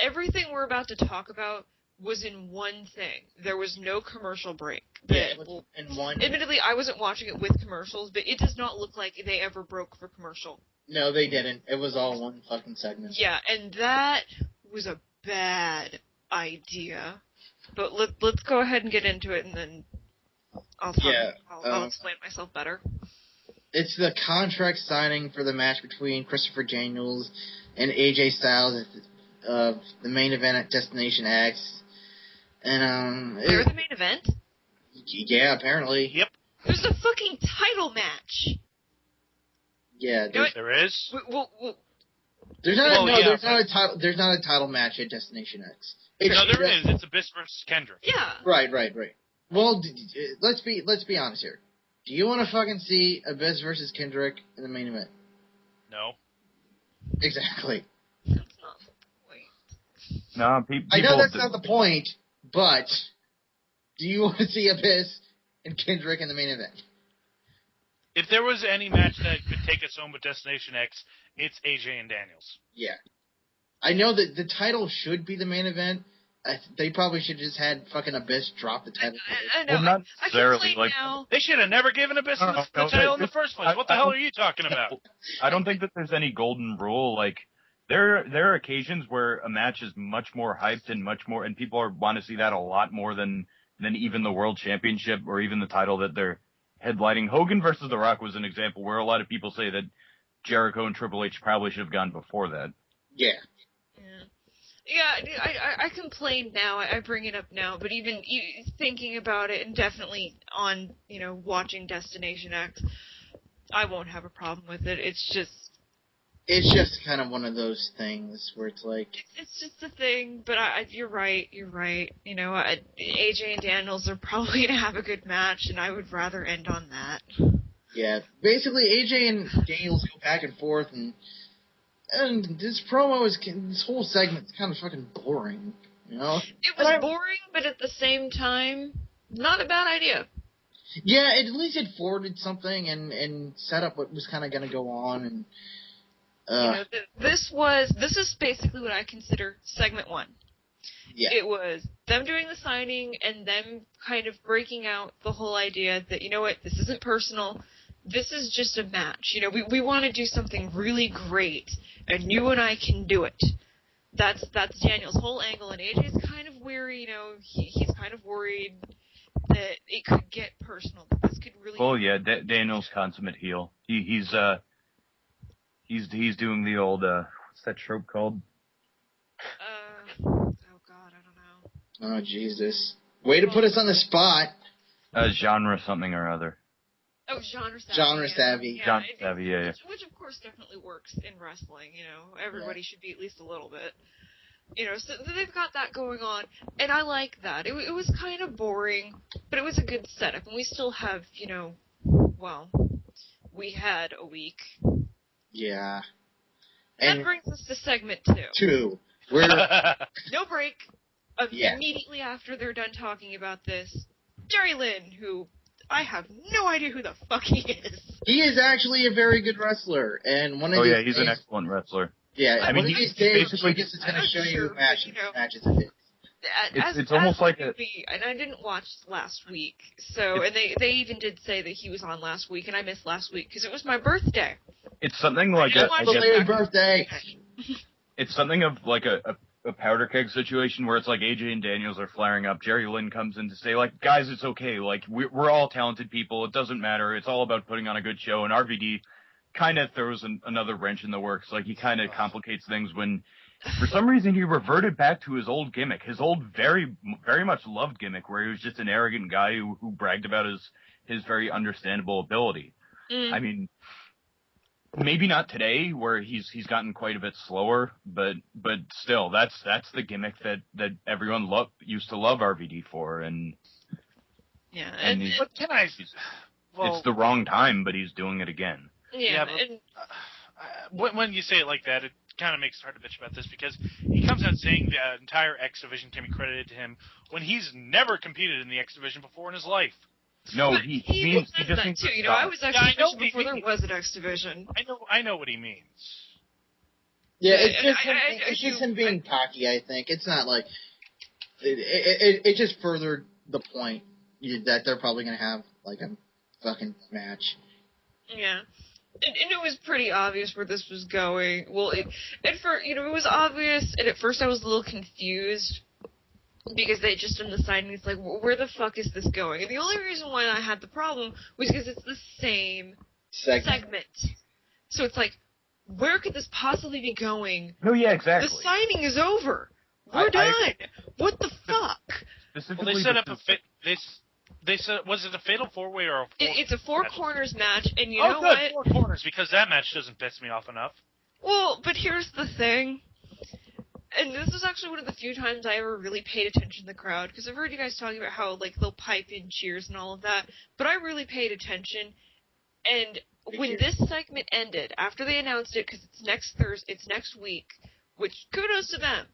everything we're about to talk about was in one thing. There was no commercial break. In one. Admittedly, I wasn't watching it with commercials, but it does not look like they ever broke for commercial. No, they didn't. It was all one fucking segment. Yeah, and that was a bad idea. But let's go ahead and get into it, and then I'll explain myself better. It's the contract signing for the match between Christopher Daniels and AJ Styles at the main event at Destination X. And they're the main event? Yeah, apparently. Yep. There's a fucking title match. Yeah, there is. There's not a title match at Destination X. There is. It's Abyss versus Kendrick. Yeah. Right. Well, let's be honest here. Do you want to fucking see Abyss versus Kendrick in the main event? No. Exactly. That's not the point. No, people. I know that's not the point, but do you want to see Abyss and Kendrick in the main event? If there was any match that could take us home with Destination X, it's AJ and Daniels. Yeah. I know that the title should be the main event. They probably should have just had fucking Abyss drop the title. I know. Well, not necessarily. They should have never given Abyss the title in the first place. What the hell are you talking about? I don't think that there's any golden rule. Like, there are occasions where a match is much more hyped and people want to see that a lot more than even the World Championship or even the title that they're headlining. Hogan versus The Rock was an example where a lot of people say that Jericho and Triple H probably should have gone before that. Yeah. Yeah, I complain now. I bring it up now, but even thinking about it, and definitely on watching Destination X, I won't have a problem with it. It's just It's just kind of one of those things where it's like... It's just a thing, but you're right. You know, AJ and Daniels are probably going to have a good match, and I would rather end on that. Yeah, basically AJ and Daniels go back and forth, and this whole segment's kind of fucking boring, you know? It was boring, but at the same time, not a bad idea. Yeah, at least it forwarded something and set up what was kind of going to go on, and... You know, this is basically what I consider segment 1. Yeah. It was them doing the signing and them kind of breaking out the whole idea that, you know what, this isn't personal. This is just a match. You know, we want to do something really great, and you and I can do it. That's Daniel's whole angle, and AJ's kind of weary. You know, he's kind of worried that it could get personal. That this could really. Oh yeah, Daniel's consummate heel. He's doing the old what's that trope called? Oh God, I don't know. Oh Jesus! Way to put us on the spot. Genre something or other. Oh, genre savvy. Genre savvy. Yeah, Genre savvy, yeah. Which of course definitely works in wrestling. You know, everybody should be at least a little bit. You know, so they've got that going on, and I like that. It was kind of boring, but it was a good setup, and we still have, you know, well, we had a week. Yeah. And that brings us to segment 2. 2. We're no break. Yeah. Immediately after they're done talking about this, Jerry Lynn, who I have no idea who the fuck he is. He is actually a very good wrestler, and one of these he's days, an excellent wrestler. Yeah, I mean, one of these he's days, basically he is going to show you sure, matches of it. It's almost like a... And I didn't watch last week, so and they even did say that he was on last week, and I missed last week because it was my birthday. It's something like Belated birthday. It's something of like a powder keg situation where it's like AJ and Daniels are flaring up. Jerry Lynn comes in to say, like, guys, it's okay. Like, we're all talented people. It doesn't matter. It's all about putting on a good show. And RVD kind of throws another wrench in the works. Like, he kind of complicates things when, for some reason, he reverted back to his old gimmick, his old very, very much loved gimmick, where he was just an arrogant guy who bragged about his very understandable ability. I mean, maybe not today, where he's gotten quite a bit slower, but still, that's the gimmick that everyone used to love RVD for, and yeah, and what can I? Well, it's the wrong time, but he's doing it again. Yeah, when you say it like that, it kind of makes it hard to bitch about this because he comes out saying the entire X Division can be credited to him when he's never competed in the X Division before in his life. No, he just means too. You know, I was X Division before there was an X Division. I know what he means. Yeah, it's just him being cocky. I think it's not like it just furthered the point that they're probably gonna have like a fucking match. Yeah. And it was pretty obvious where this was going. Well, it was obvious, and at first I was a little confused because they just in the signing, it's like, where the fuck is this going? And the only reason why I had the problem was because it's the same segment. So it's like, where could this possibly be going? No, yeah, exactly. The signing is over. We're done. What the fuck? Well, they set up They said, was it a fatal 4-way or a It's a 4 corners match, and you know good, what? 4 corners, because that match doesn't piss me off enough. Well, but here's the thing. And this is actually one of the few times I ever really paid attention to the crowd, because I've heard you guys talking about how, like, they'll pipe in cheers and all of that, but I really paid attention, and when this segment ended, after they announced it, because it's next Thursday, it's next week, which, kudos to them,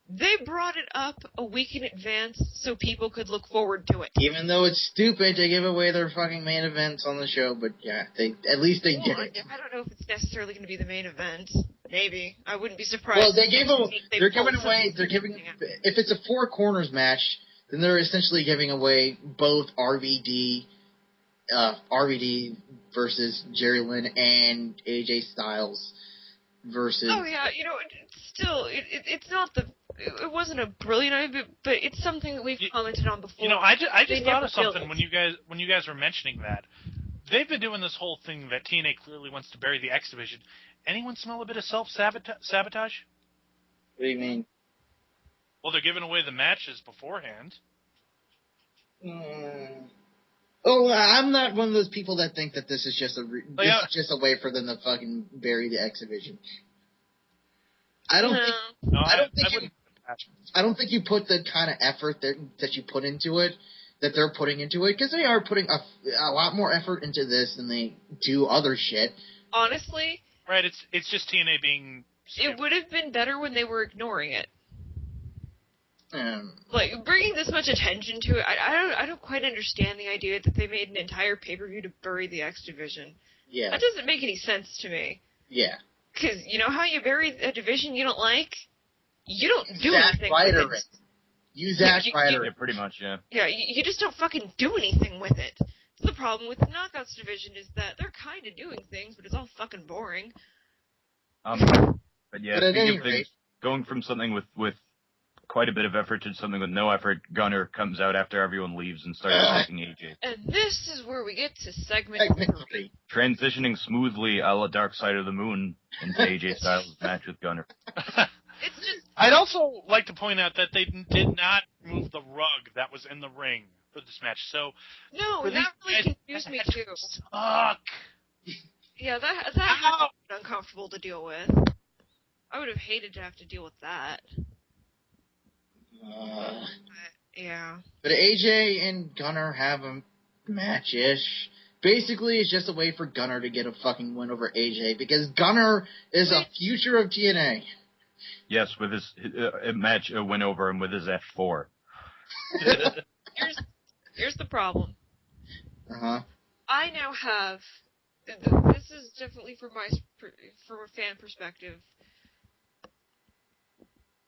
they brought it up a week in advance so people could look forward to it. Even though it's stupid to give away their fucking main events on the show, but yeah, at least they did it. I don't know if it's necessarily going to be the main event. Maybe. I wouldn't be surprised. Well, they're giving away, if it's a 4 corners match, then they're essentially giving away both RVD versus Jerry Lynn and AJ Styles versus... Oh yeah, it's not it wasn't a brilliant idea, but it's something that we've commented on before. I just thought of something when you guys were mentioning that. They've been doing this whole thing that TNA clearly wants to bury the X Division. Anyone smell a bit of self-sabotage? What do you mean? Well, they're giving away the matches beforehand. Oh, I'm not one of those people that think that this is just a way for them to fucking bury the X Division. I don't think you put the kind of effort that you put into it, that they're putting into it, because they are putting a lot more effort into this than they do other shit. Honestly, right? It's just TNA being stupid. It would have been better when they were ignoring it. Like, bringing this much attention to it, I don't quite understand the idea that they made an entire pay-per-view to bury the X Division. Yeah. That doesn't make any sense to me. Yeah. Because, you know how you bury a division you don't like? You don't do anything with it. Use that fighter. Yeah, pretty much, yeah. Yeah, you just don't fucking do anything with it. The problem with the Knockouts division is that they're kind of doing things, but it's all fucking boring. But yeah, but at any rate, going from something with quite a bit of effort to something with no effort, Gunner comes out after everyone leaves and starts attacking AJ. And this is where we get to segment 3. Transitioning smoothly a la Dark Side of the Moon into AJ Styles' match with Gunner. It's just... I'd also like to point out that they did not move the rug that was in the ring for this match. So no, that really confused me too. Suck. Yeah, that was uncomfortable to deal with. I would have hated to have to deal with that. Yeah. But AJ and Gunner have a match-ish. Basically, it's just a way for Gunner to get a fucking win over AJ, because Gunner is a future of TNA. Yes, with his match win over him with his F4. Here's the problem. Uh-huh. I now have... This is definitely from a fan perspective.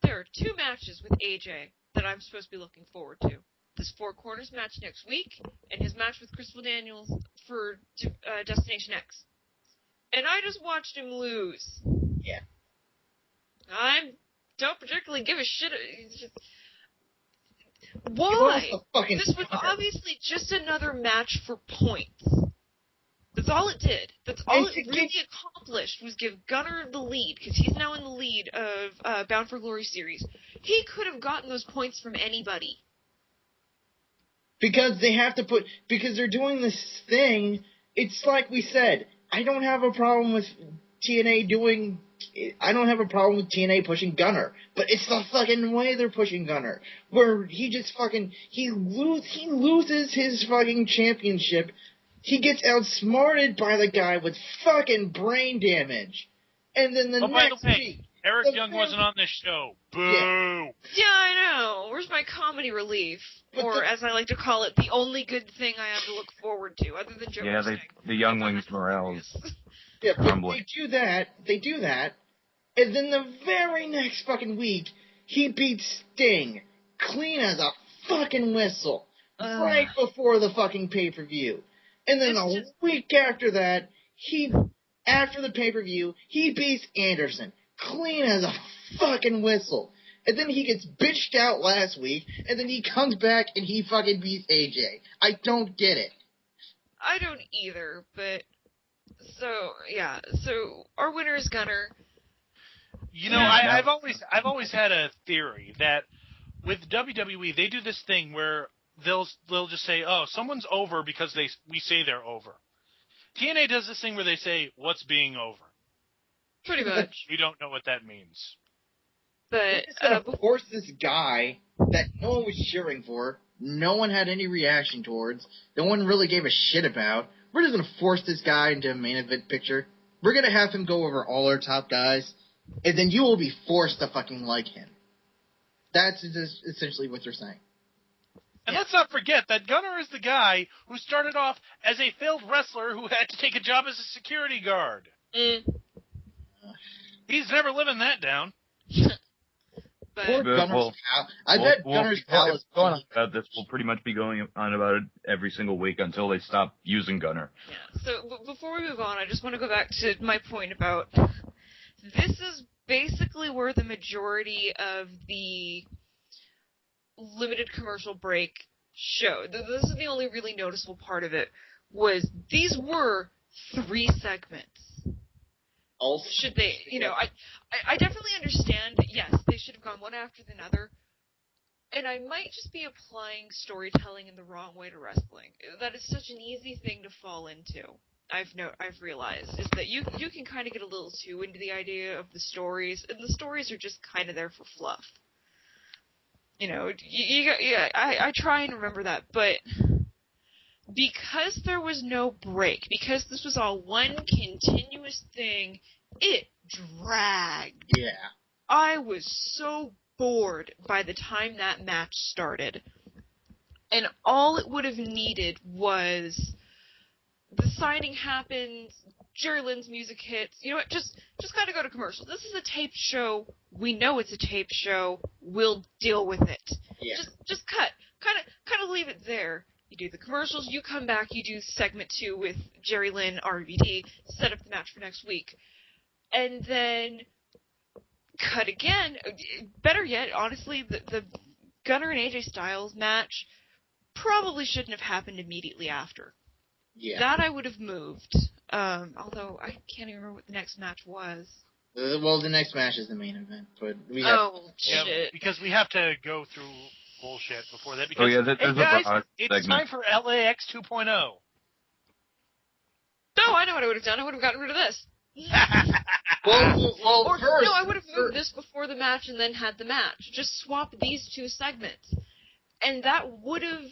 There are 2 matches with AJ that I'm supposed to be looking forward to. This Four Corners match next week, and his match with Crystal Daniels for Destination X. And I just watched him lose. Yeah. I don't particularly give a shit. Why? This was obviously just another match for points. That's all it did. That's all it really accomplished, was give Gunner the lead, because he's now in the lead of Bound for Glory series. He could have gotten those points from anybody. Because because they're doing this thing, it's like we said, I don't have a problem with TNA pushing Gunner, but it's the fucking way they're pushing Gunner, where he just fucking, he loses his fucking championship. He gets outsmarted by the guy with fucking brain damage. And then next week... Eric Young wasn't on this show. Boo! Yeah, I know. Where's my comedy relief? Or, as I like to call it, the only good thing I have to look forward to, other than Joe. Yeah, the younglings' morale is yeah, crumbling. They do that, and then the very next fucking week, he beats Sting clean as a fucking whistle. Right before the fucking pay-per-view. And then a week after that, after the pay-per-view, he beats Anderson, clean as a fucking whistle. And then he gets bitched out last week, and then he comes back and he fucking beats AJ. I don't get it. I don't either, but... So our winner is Gunner. You know, I've always had a theory that with WWE, they do this thing where they'll just say, "Oh, someone's over," because we say they're over. TNA does this thing where they say, "What's being over?" Pretty much. We don't know what that means. But of course, this guy that no one was cheering for, no one had any reaction towards, no one really gave a shit about. We're just gonna force this guy into a main event picture. We're gonna have him go over all our top guys, and then you will be forced to fucking like him. That's essentially what they're saying. And let's not forget that Gunner is the guy who started off as a failed wrestler who had to take a job as a security guard. He's never living that down. Poor Gunner's pal. I bet Gunner's pal is going on about this. We'll pretty much be going on about it every single week until they stop using Gunner. Yeah. So before we move on, I just want to go back to my point about this is basically where the majority of the limited commercial break show. This is the only really noticeable part of it. Was these were 3 segments. Should they, I definitely understand that, yes, they should have gone one after another, And I might just be applying storytelling in the wrong way to wrestling. That is such an easy thing to fall into. I've realized is that you can kind of get a little too into the idea of the stories, and the stories are just kind of there for fluff. You know, I try and remember that, but because there was no break, because this was all one continuous thing, it dragged. Yeah. I was so bored by the time that match started. And all it would have needed was the signing happens, Jerry Lynn's music hits. You know what? Just gotta go to commercial. This is a taped show. We know it's a taped show. We'll deal with it. Yeah. Just cut. Kind of leave it there. You do the commercials, you come back, you do segment 2 with Jerry Lynn, RVD, set up the match for next week. And then cut again. Better yet, honestly, the Gunner and AJ Styles match probably shouldn't have happened immediately after. Yeah. That I would have moved. Although I can't even remember what the next match was. Well, the next match is the main event, but we have... Oh, shit. Yeah, because we have to go through bullshit before that. Because, there's hey guys, a it's segment. time for LAX 2.0. No, I know what I would have done. I would have gotten rid of this. Well, Or, first... no, I would have moved this before the match and then had the match. Just swap these two segments. And that would have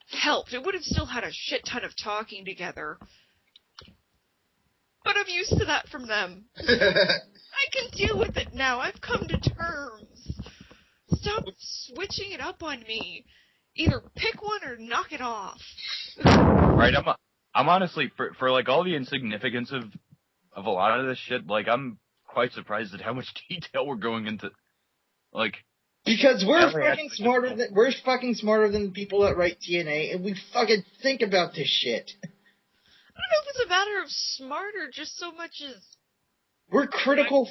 helped. It would have still had a shit ton of talking together. But I'm used to that from them. I can deal with it now. I've come to terms. Stop switching it up on me. Either pick one or knock it off. Right, I'm honestly, for like all the insignificance of a lot of this shit, like, I'm quite surprised at how much detail we're going into, like... Because we're fucking smarter than the people that write TNA, and we fucking think about this shit. I don't know if it's a matter of smart or just so much as... We're critical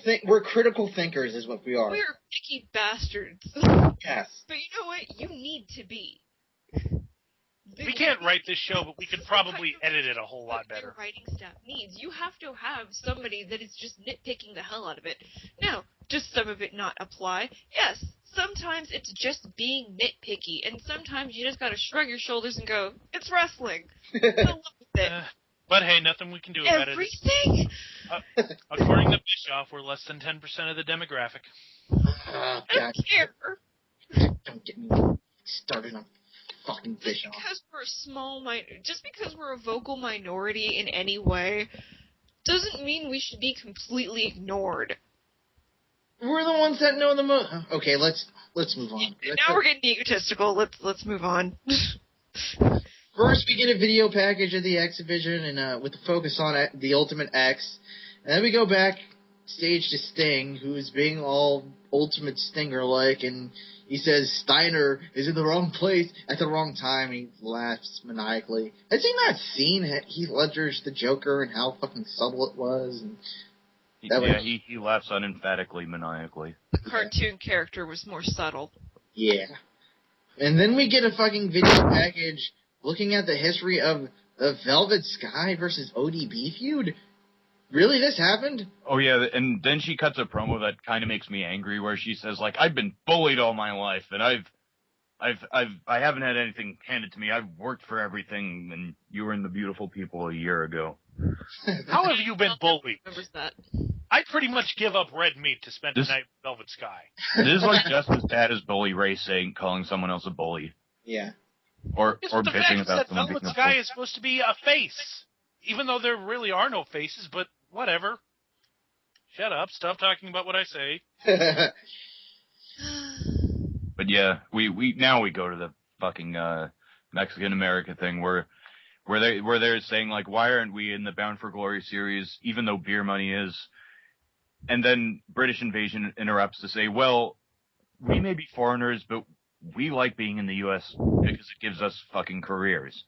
thinkers is what we are. We're picky bastards. Yes. But you know what? You need to be. We can't write this show, but we could probably edit it a whole lot better. Your writing staff needs. You have to have somebody that is just nitpicking the hell out of it. Now, does some of it not apply? Yes. Sometimes it's just being nitpicky, and sometimes you just gotta shrug your shoulders and go, it's wrestling. Go along with it. But hey, nothing we can do about Everything? it. According to Bischoff, we're less than 10% of the demographic. I don't care. Don't get me started on fucking Bischoff. Because we're a just because we're a vocal minority in any way, doesn't mean we should be completely ignored. We're the ones that know the most. Okay, let's move on. Now we're getting egotistical. Let's move on. First, we get a video package of the exhibition, and with the focus on the Ultimate X. And then we go backstage to Sting, who's being all Ultimate Stinger-like, and he says Steiner is in the wrong place at the wrong time. He laughs maniacally. Has he not seen Heath Ledger's The Joker and how fucking subtle it was? And he laughs unemphatically, maniacally. The cartoon character was more subtle. Yeah. And then we get a fucking video package looking at the history of the Velvet Sky versus ODB feud. Really, this happened? Oh yeah, and then she cuts a promo that kind of makes me angry, where she says, like, I've been bullied all my life, and I haven't had anything handed to me. I've worked for everything, and you were in The Beautiful People a year ago. How have you been bullied? Remembers that. I'd pretty much give up red meat to spend the night with Velvet Sky. This is like just as bad as Bully Ray calling someone else a bully. Yeah. Or The bitching fact is about that someone Velvet being a Sky bully. is supposed to be a face, even though there really are no faces, but whatever. Shut up. Stop talking about what I say. But yeah, we now we go to the fucking Mexican America thing where they're saying, like, why aren't we in the Bound for Glory series, even though beer money is? And then British Invasion interrupts to say, well, we may be foreigners, but we like being in the U.S. because it gives us fucking careers.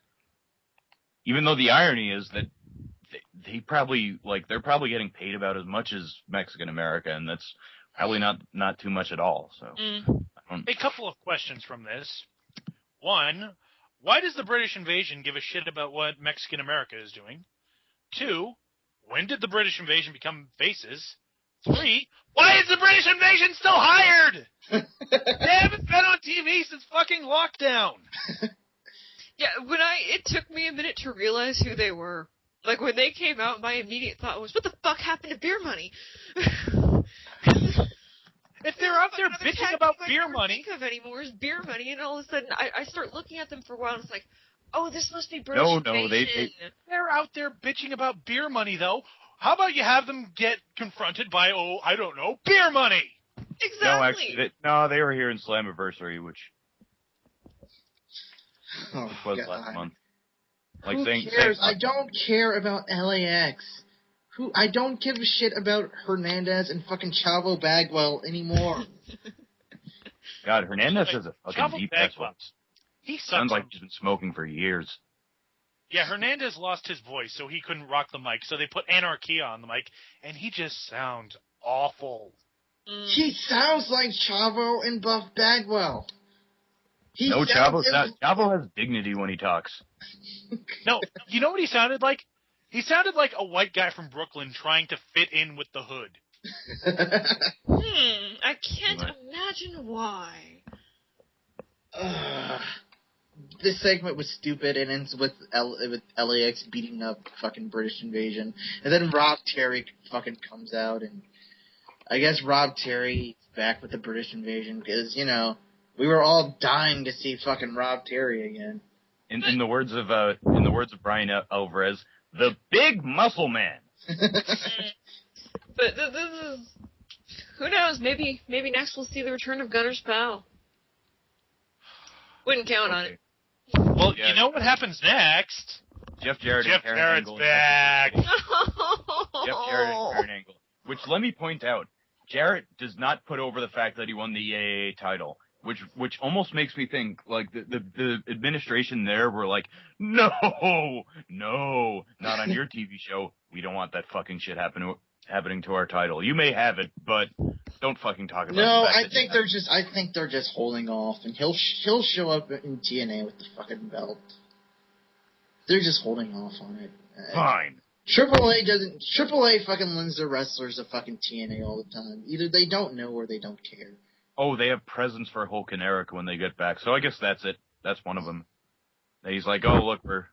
Even though the irony is that they're probably getting paid about as much as Mexican America, and that's probably not too much at all. So A couple of questions from this. One, why does the British Invasion give a shit about what Mexican America is doing? Two, when did the British Invasion become faces? 3, why is the British invasion still hired? They haven't been on TV since fucking lockdown. Yeah, it took me a minute to realize who they were. Like, when they came out, my immediate thought was, what the fuck happened to beer money? If they're out there bitching about beer money... Think of anymore is beer money, and all of a sudden, I start looking at them for a while, and it's like, oh, this must be British invasion. They're out there bitching about beer money, though. How about you have them get confronted by, I don't know, beer money? Exactly. No, actually, they were here in Slammiversary, which was last month. Like, Who cares? I don't care about LAX. I don't give a shit about Hernandez and fucking Chavo Bagwell anymore. God, Hernandez is a fucking Chavo deep Bagwell. He sounds like he's been smoking for years. Yeah, Hernandez lost his voice, so he couldn't rock the mic, so they put Anarchia on the mic, and he just sounds awful. He sounds like Chavo and Buff Bagwell. Chavo has dignity when he talks. No, you know what he sounded like? He sounded like a white guy from Brooklyn trying to fit in with the hood. I can't imagine why. This segment was stupid and ends with LAX beating up fucking British invasion. And then Rob Terry fucking comes out, and I guess Rob Terry's back with the British invasion because, we were all dying to see fucking Rob Terry again. In the words of Brian Alvarez, the big muscle man. But this is, who knows? Maybe next we'll see the return of Gunner's pal. Wouldn't count on it. Well, you know what happens next? Jeff Jarrett Jeff and Karen Jarrett's Angle. back. Jeff Jarrett and Karen Angle. Which, let me point out, Jarrett does not put over the fact that he won the AAA title. Which almost makes me think, like, the administration there were like, no, not on your TV show. We don't want that fucking shit happening to our title. You may have it, but don't fucking talk about it. No, I think they're just holding off, and he'll show up in TNA with the fucking belt. They're just holding off on it. Fine. AAA fucking lends their wrestlers to fucking TNA all the time. Either they don't know or they don't care. Oh, they have presents for Hulk and Eric when they get back, so I guess that's it. That's one of them. He's like, oh, look, we're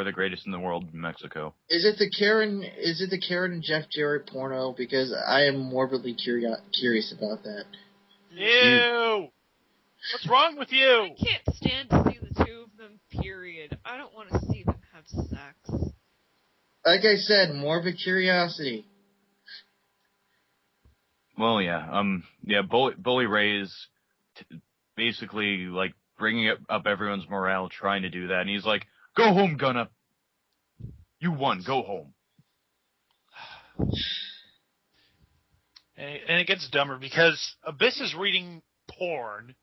the greatest in the world in Mexico. Is it the Karen and Jeff Jarrett porno? Because I am morbidly curious about that. Ew! What's wrong with you? I can't stand to see the two of them, period. I don't want to see them have sex. Like I said, morbid curiosity. Well, yeah, Bully Ray is basically, like, bringing up everyone's morale, trying to do that, and he's like, go home, Gunna. You won, go home. And it gets dumber, because Abyss is reading porn,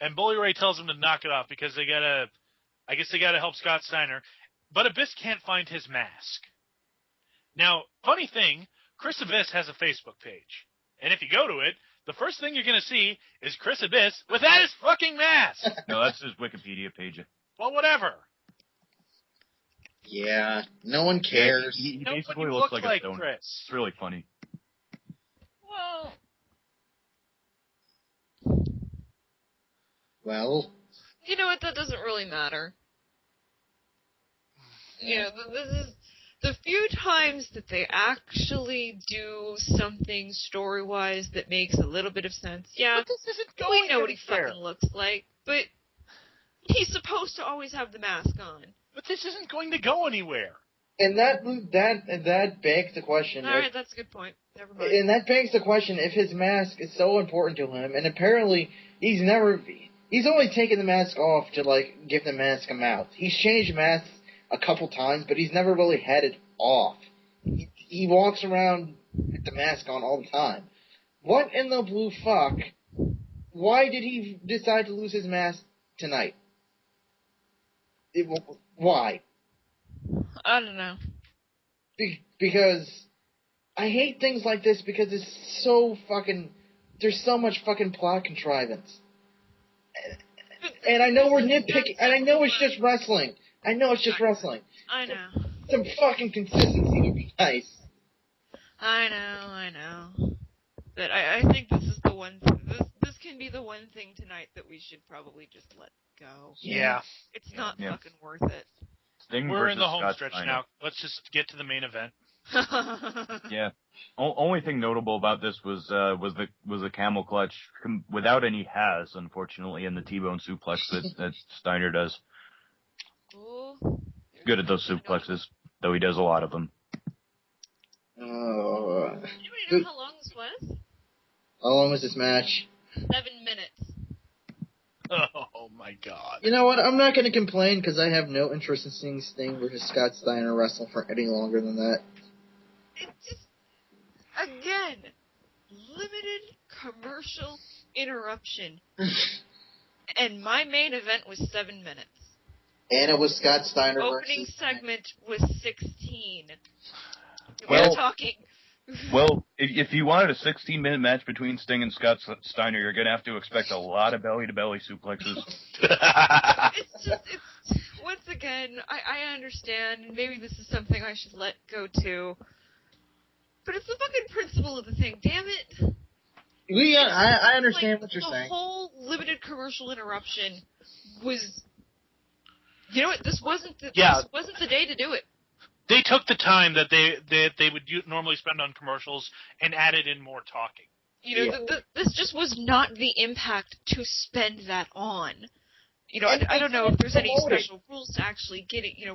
and Bully Ray tells him to knock it off, because they gotta help Scott Steiner, but Abyss can't find his mask. Now, funny thing, Chris Abyss has a Facebook page. And if you go to it, the first thing you're going to see is Chris Abyss without his fucking mask. No, that's his Wikipedia page. Well, whatever. Yeah, no one cares. He basically looks like a stoner. Chris. It's really funny. Well, you know what? That doesn't really matter. This is the few times that they actually do something story-wise that makes a little bit of sense. Yeah, but this isn't going we know what he anywhere. fucking looks like, but he's supposed to always have the mask on. But this isn't going to go anywhere. And that begs the question. All right, that's a good point. Never mind. And that begs the question if his mask is so important to him, and apparently he's only taken the mask off to, like, give the mask a mouth. He's changed masks a couple times, but he's never really had it off. He walks around with the mask on all the time. What in the blue fuck? Why did he decide to lose his mask tonight? Why? I don't know. Because I hate things like this because it's so fucking... There's so much fucking plot contrivance. And I know we're nitpicking, and I know it's just wrestling. I know. I know. Some fucking consistency would be nice. I know. But I think this is the one. This can be the one thing tonight that we should probably just let go. Yeah. It's not Yeah. fucking worth it. Sting We're in versus the home Scott stretch Steiner. now. Let's just get to the main event. Yeah. Only thing notable about this was the camel clutch without any has, unfortunately, and the T-bone suplex that Steiner does. Ooh. Good at those suplexes, though he does a lot of them. Anybody know how long this was? How long was this match? 7 minutes. Oh my God. You know what? I'm not going to complain because I have no interest in seeing Sting versus Scott Steiner wrestle for any longer than that. It's just, again, limited commercial interruption. And my main event was 7 minutes. And it was Scott Steiner Opening versus... segment was 16. Well- We're talking. Well, if you wanted a 16-minute match between Sting and Scott Steiner, you're going to have to expect a lot of belly-to-belly suplexes. It's once again, I understand, and maybe this is something I should let go too, but it's the fucking principle of the thing, damn it. I understand what you're the saying. The whole limited commercial interruption was, you know what, this wasn't the day to do it. They took the time that they would normally spend on commercials and added in more talking. You know, this just was not the Impact to spend that on. You know, I don't know if there's any special rules to actually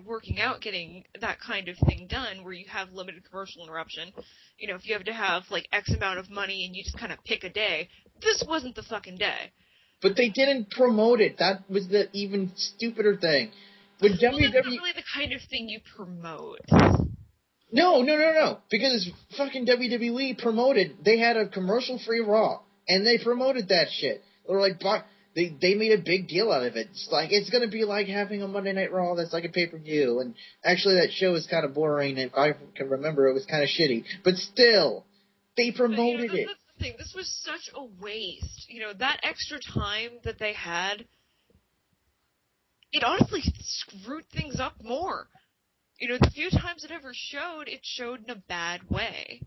working out getting that kind of thing done where you have limited commercial interruption. You know, if you have to have, like, X amount of money and you just kind of pick a day, this wasn't the fucking day. But they didn't promote it. That was the even stupider thing. Well, that's not really the kind of thing you promote. No. Because fucking WWE promoted. They had a commercial-free Raw, and they promoted that shit. They were like, they made a big deal out of it. It's like it's gonna be like having a Monday Night Raw that's like a pay-per-view. And actually, that show is kind of boring. If I can remember, it was kind of shitty. But still, they promoted it. That's the thing. This was such a waste. You know, that extra time that they had. It honestly screwed things up more. You know, the few times it ever showed, it showed in a bad way.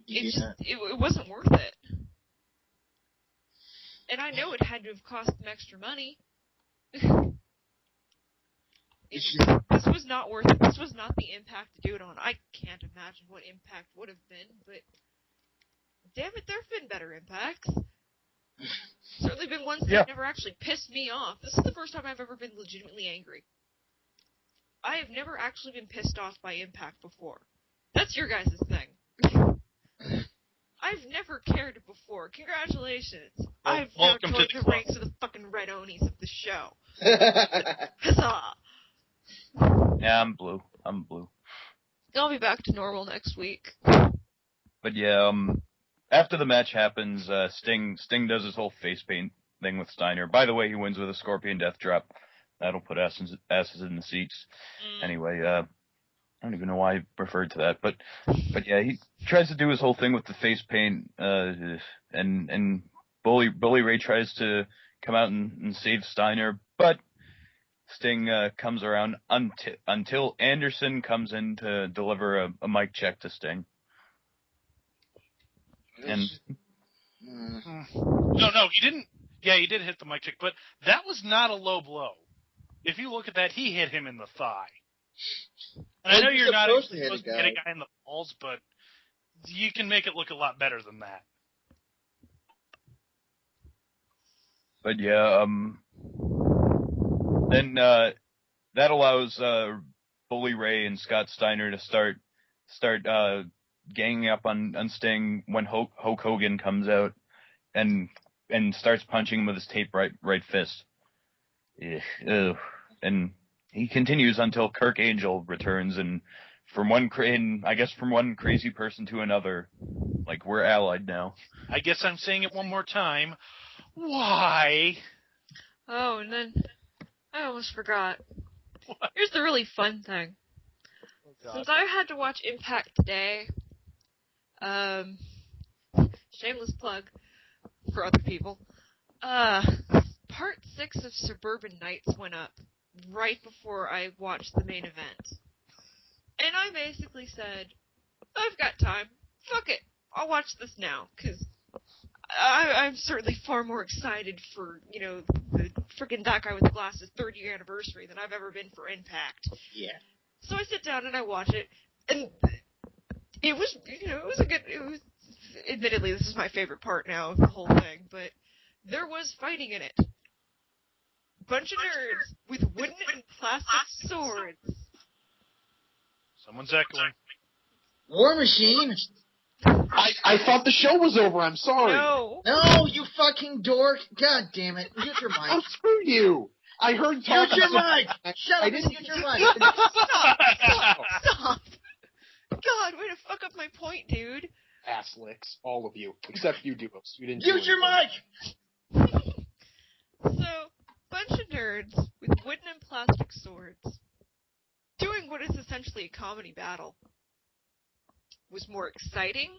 It wasn't worth it. And I know it had to have cost them extra money. This was not worth it. This was not the Impact to do it on. I can't imagine what Impact would have been, but damn it, there have been better Impacts. Certainly been ones that have never actually pissed me off. This is the first time I've ever been legitimately angry. I have never actually been pissed off by Impact before. That's your guys' thing. I've never cared before. Congratulations. I've now joined the ranks of the fucking Red Onis of the show. Huzzah! Yeah, I'm blue. I'll be back to normal next week. But yeah, after the match happens, Sting does his whole face paint thing with Steiner. By the way, he wins with a Scorpion Death Drop. That'll put asses in the seats. Anyway, I don't even know why I referred to that, but yeah, he tries to do his whole thing with the face paint, and Bully Ray tries to come out and save Steiner, but Sting comes around until Anderson comes in to deliver a mic check to Sting. And no, he didn't. Yeah, he did hit the mic check, but that was not a low blow. If you look at that, he hit him in the thigh. And I know you're not supposed to hit a guy in the balls, but you can make it look a lot better than that. But yeah, then that allows Bully Ray and Scott Steiner to start ganging up on Sting when Hulk Hogan comes out and starts punching him with his taped right fist. And he continues until Kirk Angel returns, and from one crazy person to another, like, we're allied now. I guess I'm saying it one more time. Why? Oh, and then I almost forgot. What? Here's the really fun thing. Oh, since I had to watch Impact today, shameless plug for other people, Part 6 of Suburban Nights went up right before I watched the main event. And I basically said, I've got time. Fuck it. I'll watch this now, because I'm certainly far more excited for, the freaking that guy with the glasses 30-year anniversary than I've ever been for Impact. Yeah. So I sit down and I watch it, and it was, admittedly, this is my favorite part now of the whole thing, but there was fighting in it. Bunch of nerds with wooden and plastic swords. Someone's echoing. War Machine? I thought the show was over. I'm sorry. No, you fucking dork. God damn it. Mute your Oh, mic. screw you. I heard Mute talking. your mic. Shut up I and didn't. mute your mic. stop. God, way to fuck up my point, dude. Ass licks, all of you, except you, Duos. You didn't. Mute do your anything. mic. So, bunch of nerds with wooden and plastic swords doing what is essentially a comedy battle. Was more exciting,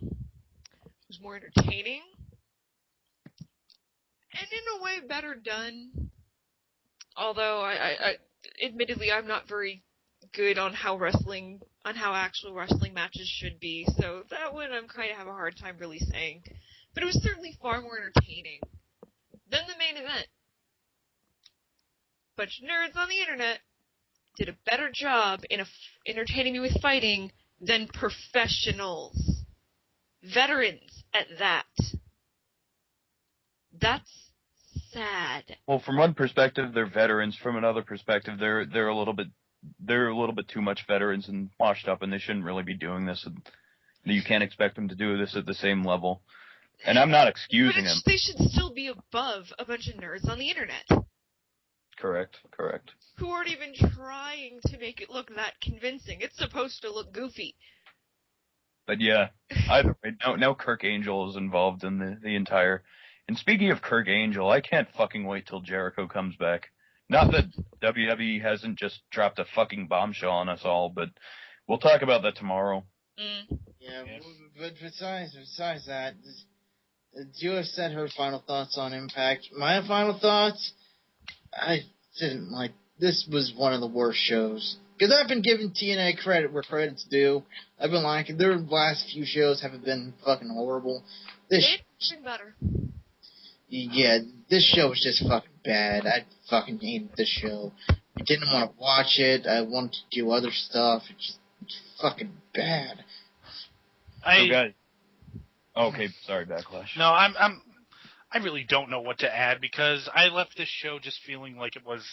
was more entertaining, and in a way better done. Although I admittedly I'm not very good on how actual wrestling matches should be, so that one I'm kind of have a hard time really saying. But it was certainly far more entertaining than the main event. Bunch of nerds on the internet did a better job in entertaining me with fighting than professionals. Veterans at that. That's sad. Well, from one perspective, they're veterans. From another perspective, they're a little bit too much veterans and washed up, and they shouldn't really be doing this. And you can't expect them to do this at the same level. And I'm not excusing them. They should still be above a bunch of nerds on the internet. Correct. Who aren't even trying to make it look that convincing. It's supposed to look goofy. But yeah, either way, now Kirk Angel is involved in the entire. And speaking of Kirk Angel, I can't fucking wait till Jericho comes back. Not that WWE hasn't just dropped a fucking bombshell on us all, but we'll talk about that tomorrow. Yeah, but besides that, Duos said her final thoughts on Impact. My final thoughts, I didn't like. This was one of the worst shows. Because I've been giving TNA credit where credit's due. I've been liking their last few shows haven't been fucking horrible. It's been better. Yeah, this show was just fucking bad. I fucking hated this show. I didn't want to watch it. I wanted to do other stuff. It's fucking bad. Okay, sorry, Backlash. No, I really don't know what to add because I left this show just feeling like it was.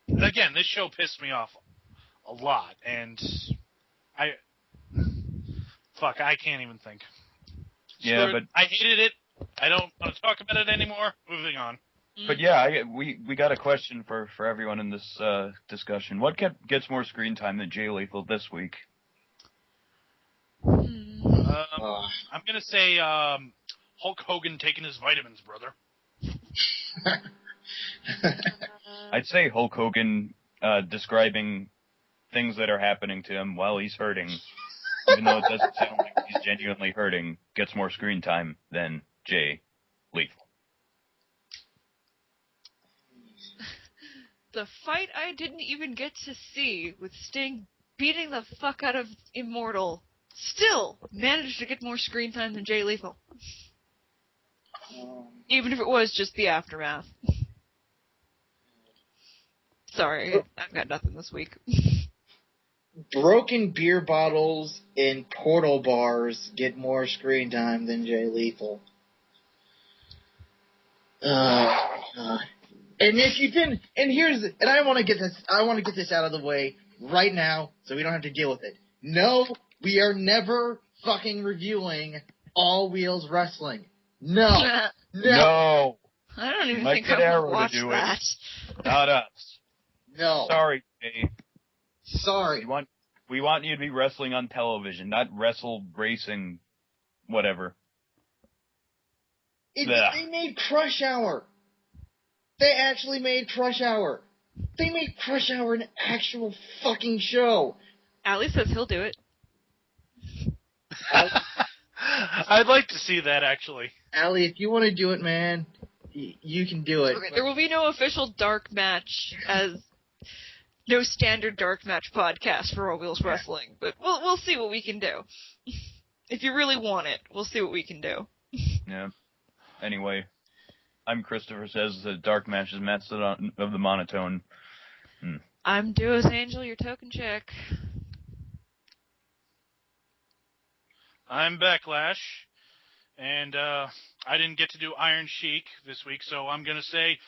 Again, this show pissed me off a lot, and I can't even think. Yeah, but I hated it. I don't want to talk about it anymore. Moving on. But yeah, we got a question for everyone in this discussion. What gets more screen time than Jay Lethal this week? I'm gonna say Hulk Hogan taking his vitamins, brother. I'd say Hulk Hogan describing things that are happening to him while he's hurting, even though it doesn't sound like he's genuinely hurting, gets more screen time than Jay Lethal. The fight I didn't even get to see with Sting beating the fuck out of Immortal still managed to get more screen time than Jay Lethal. Even if it was just the aftermath. Sorry, I've got nothing this week. Broken beer bottles in portal bars get more screen time than Jay Lethal. And if you didn't, and I want to get this out of the way right now, so we don't have to deal with it. No, we are never fucking reviewing All Wheels Wrestling. No. No. I don't even Mike think I would watch do that. Not us. No. Sorry, Jay. Sorry. We want you to be wrestling on television, not wrestle racing, whatever. They made Crush Hour. They actually made Crush Hour. They made Crush Hour an actual fucking show. Ali says he'll do it. I'd like to see that, actually. Ali, if you want to do it, man, you can do it. Okay, there will be no official dark match as no standard Dark Match podcast for All Wheels Wrestling, but we'll see what we can do. If you really want it, we'll see what we can do. Yeah. Anyway, I'm Christopher Says the Dark Match is Mastodon of the Monotone. I'm Duos Angel, your token chick. I'm Backlash, and I didn't get to do Iron Sheik this week, so I'm gonna say,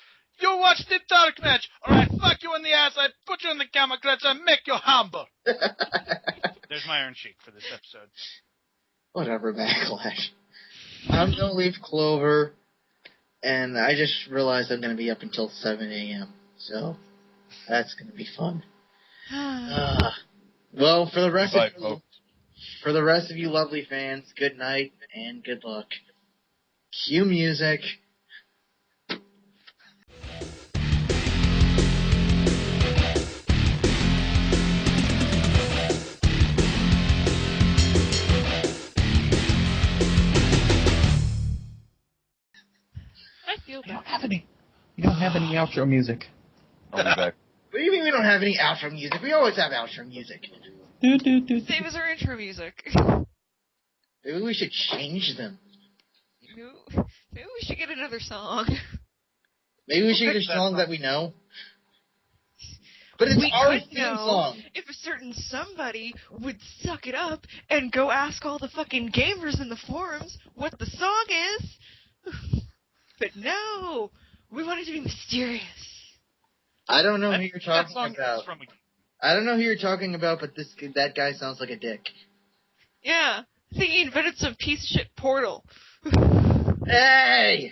you watch the Dark Match! Alright, fuck you in the ass, I put you in the camera crutch, I make you humble! There's my Iron Sheik for this episode. Whatever, Backlash. I'm gonna leave Clover, and I just realized I'm gonna be up until 7 a.m., so that's gonna be fun. Well, for the rest of you lovely fans, good night and good luck. Cue music. I feel bad. We don't have any outro music. I'll be back. What do you mean we don't have any outro music? We always have outro music. Same as our intro music. Maybe we should change them. Maybe we should get another song. Maybe we should get a song that we know. But it's our theme song. If a certain somebody would suck it up and go ask all the fucking gamers in the forums what the song is. But no, we want it to be mysterious. I don't know who you're talking about. From I don't know who you're talking about, but that guy sounds like a dick. Yeah, I think he invented some piece of shit portal. Hey!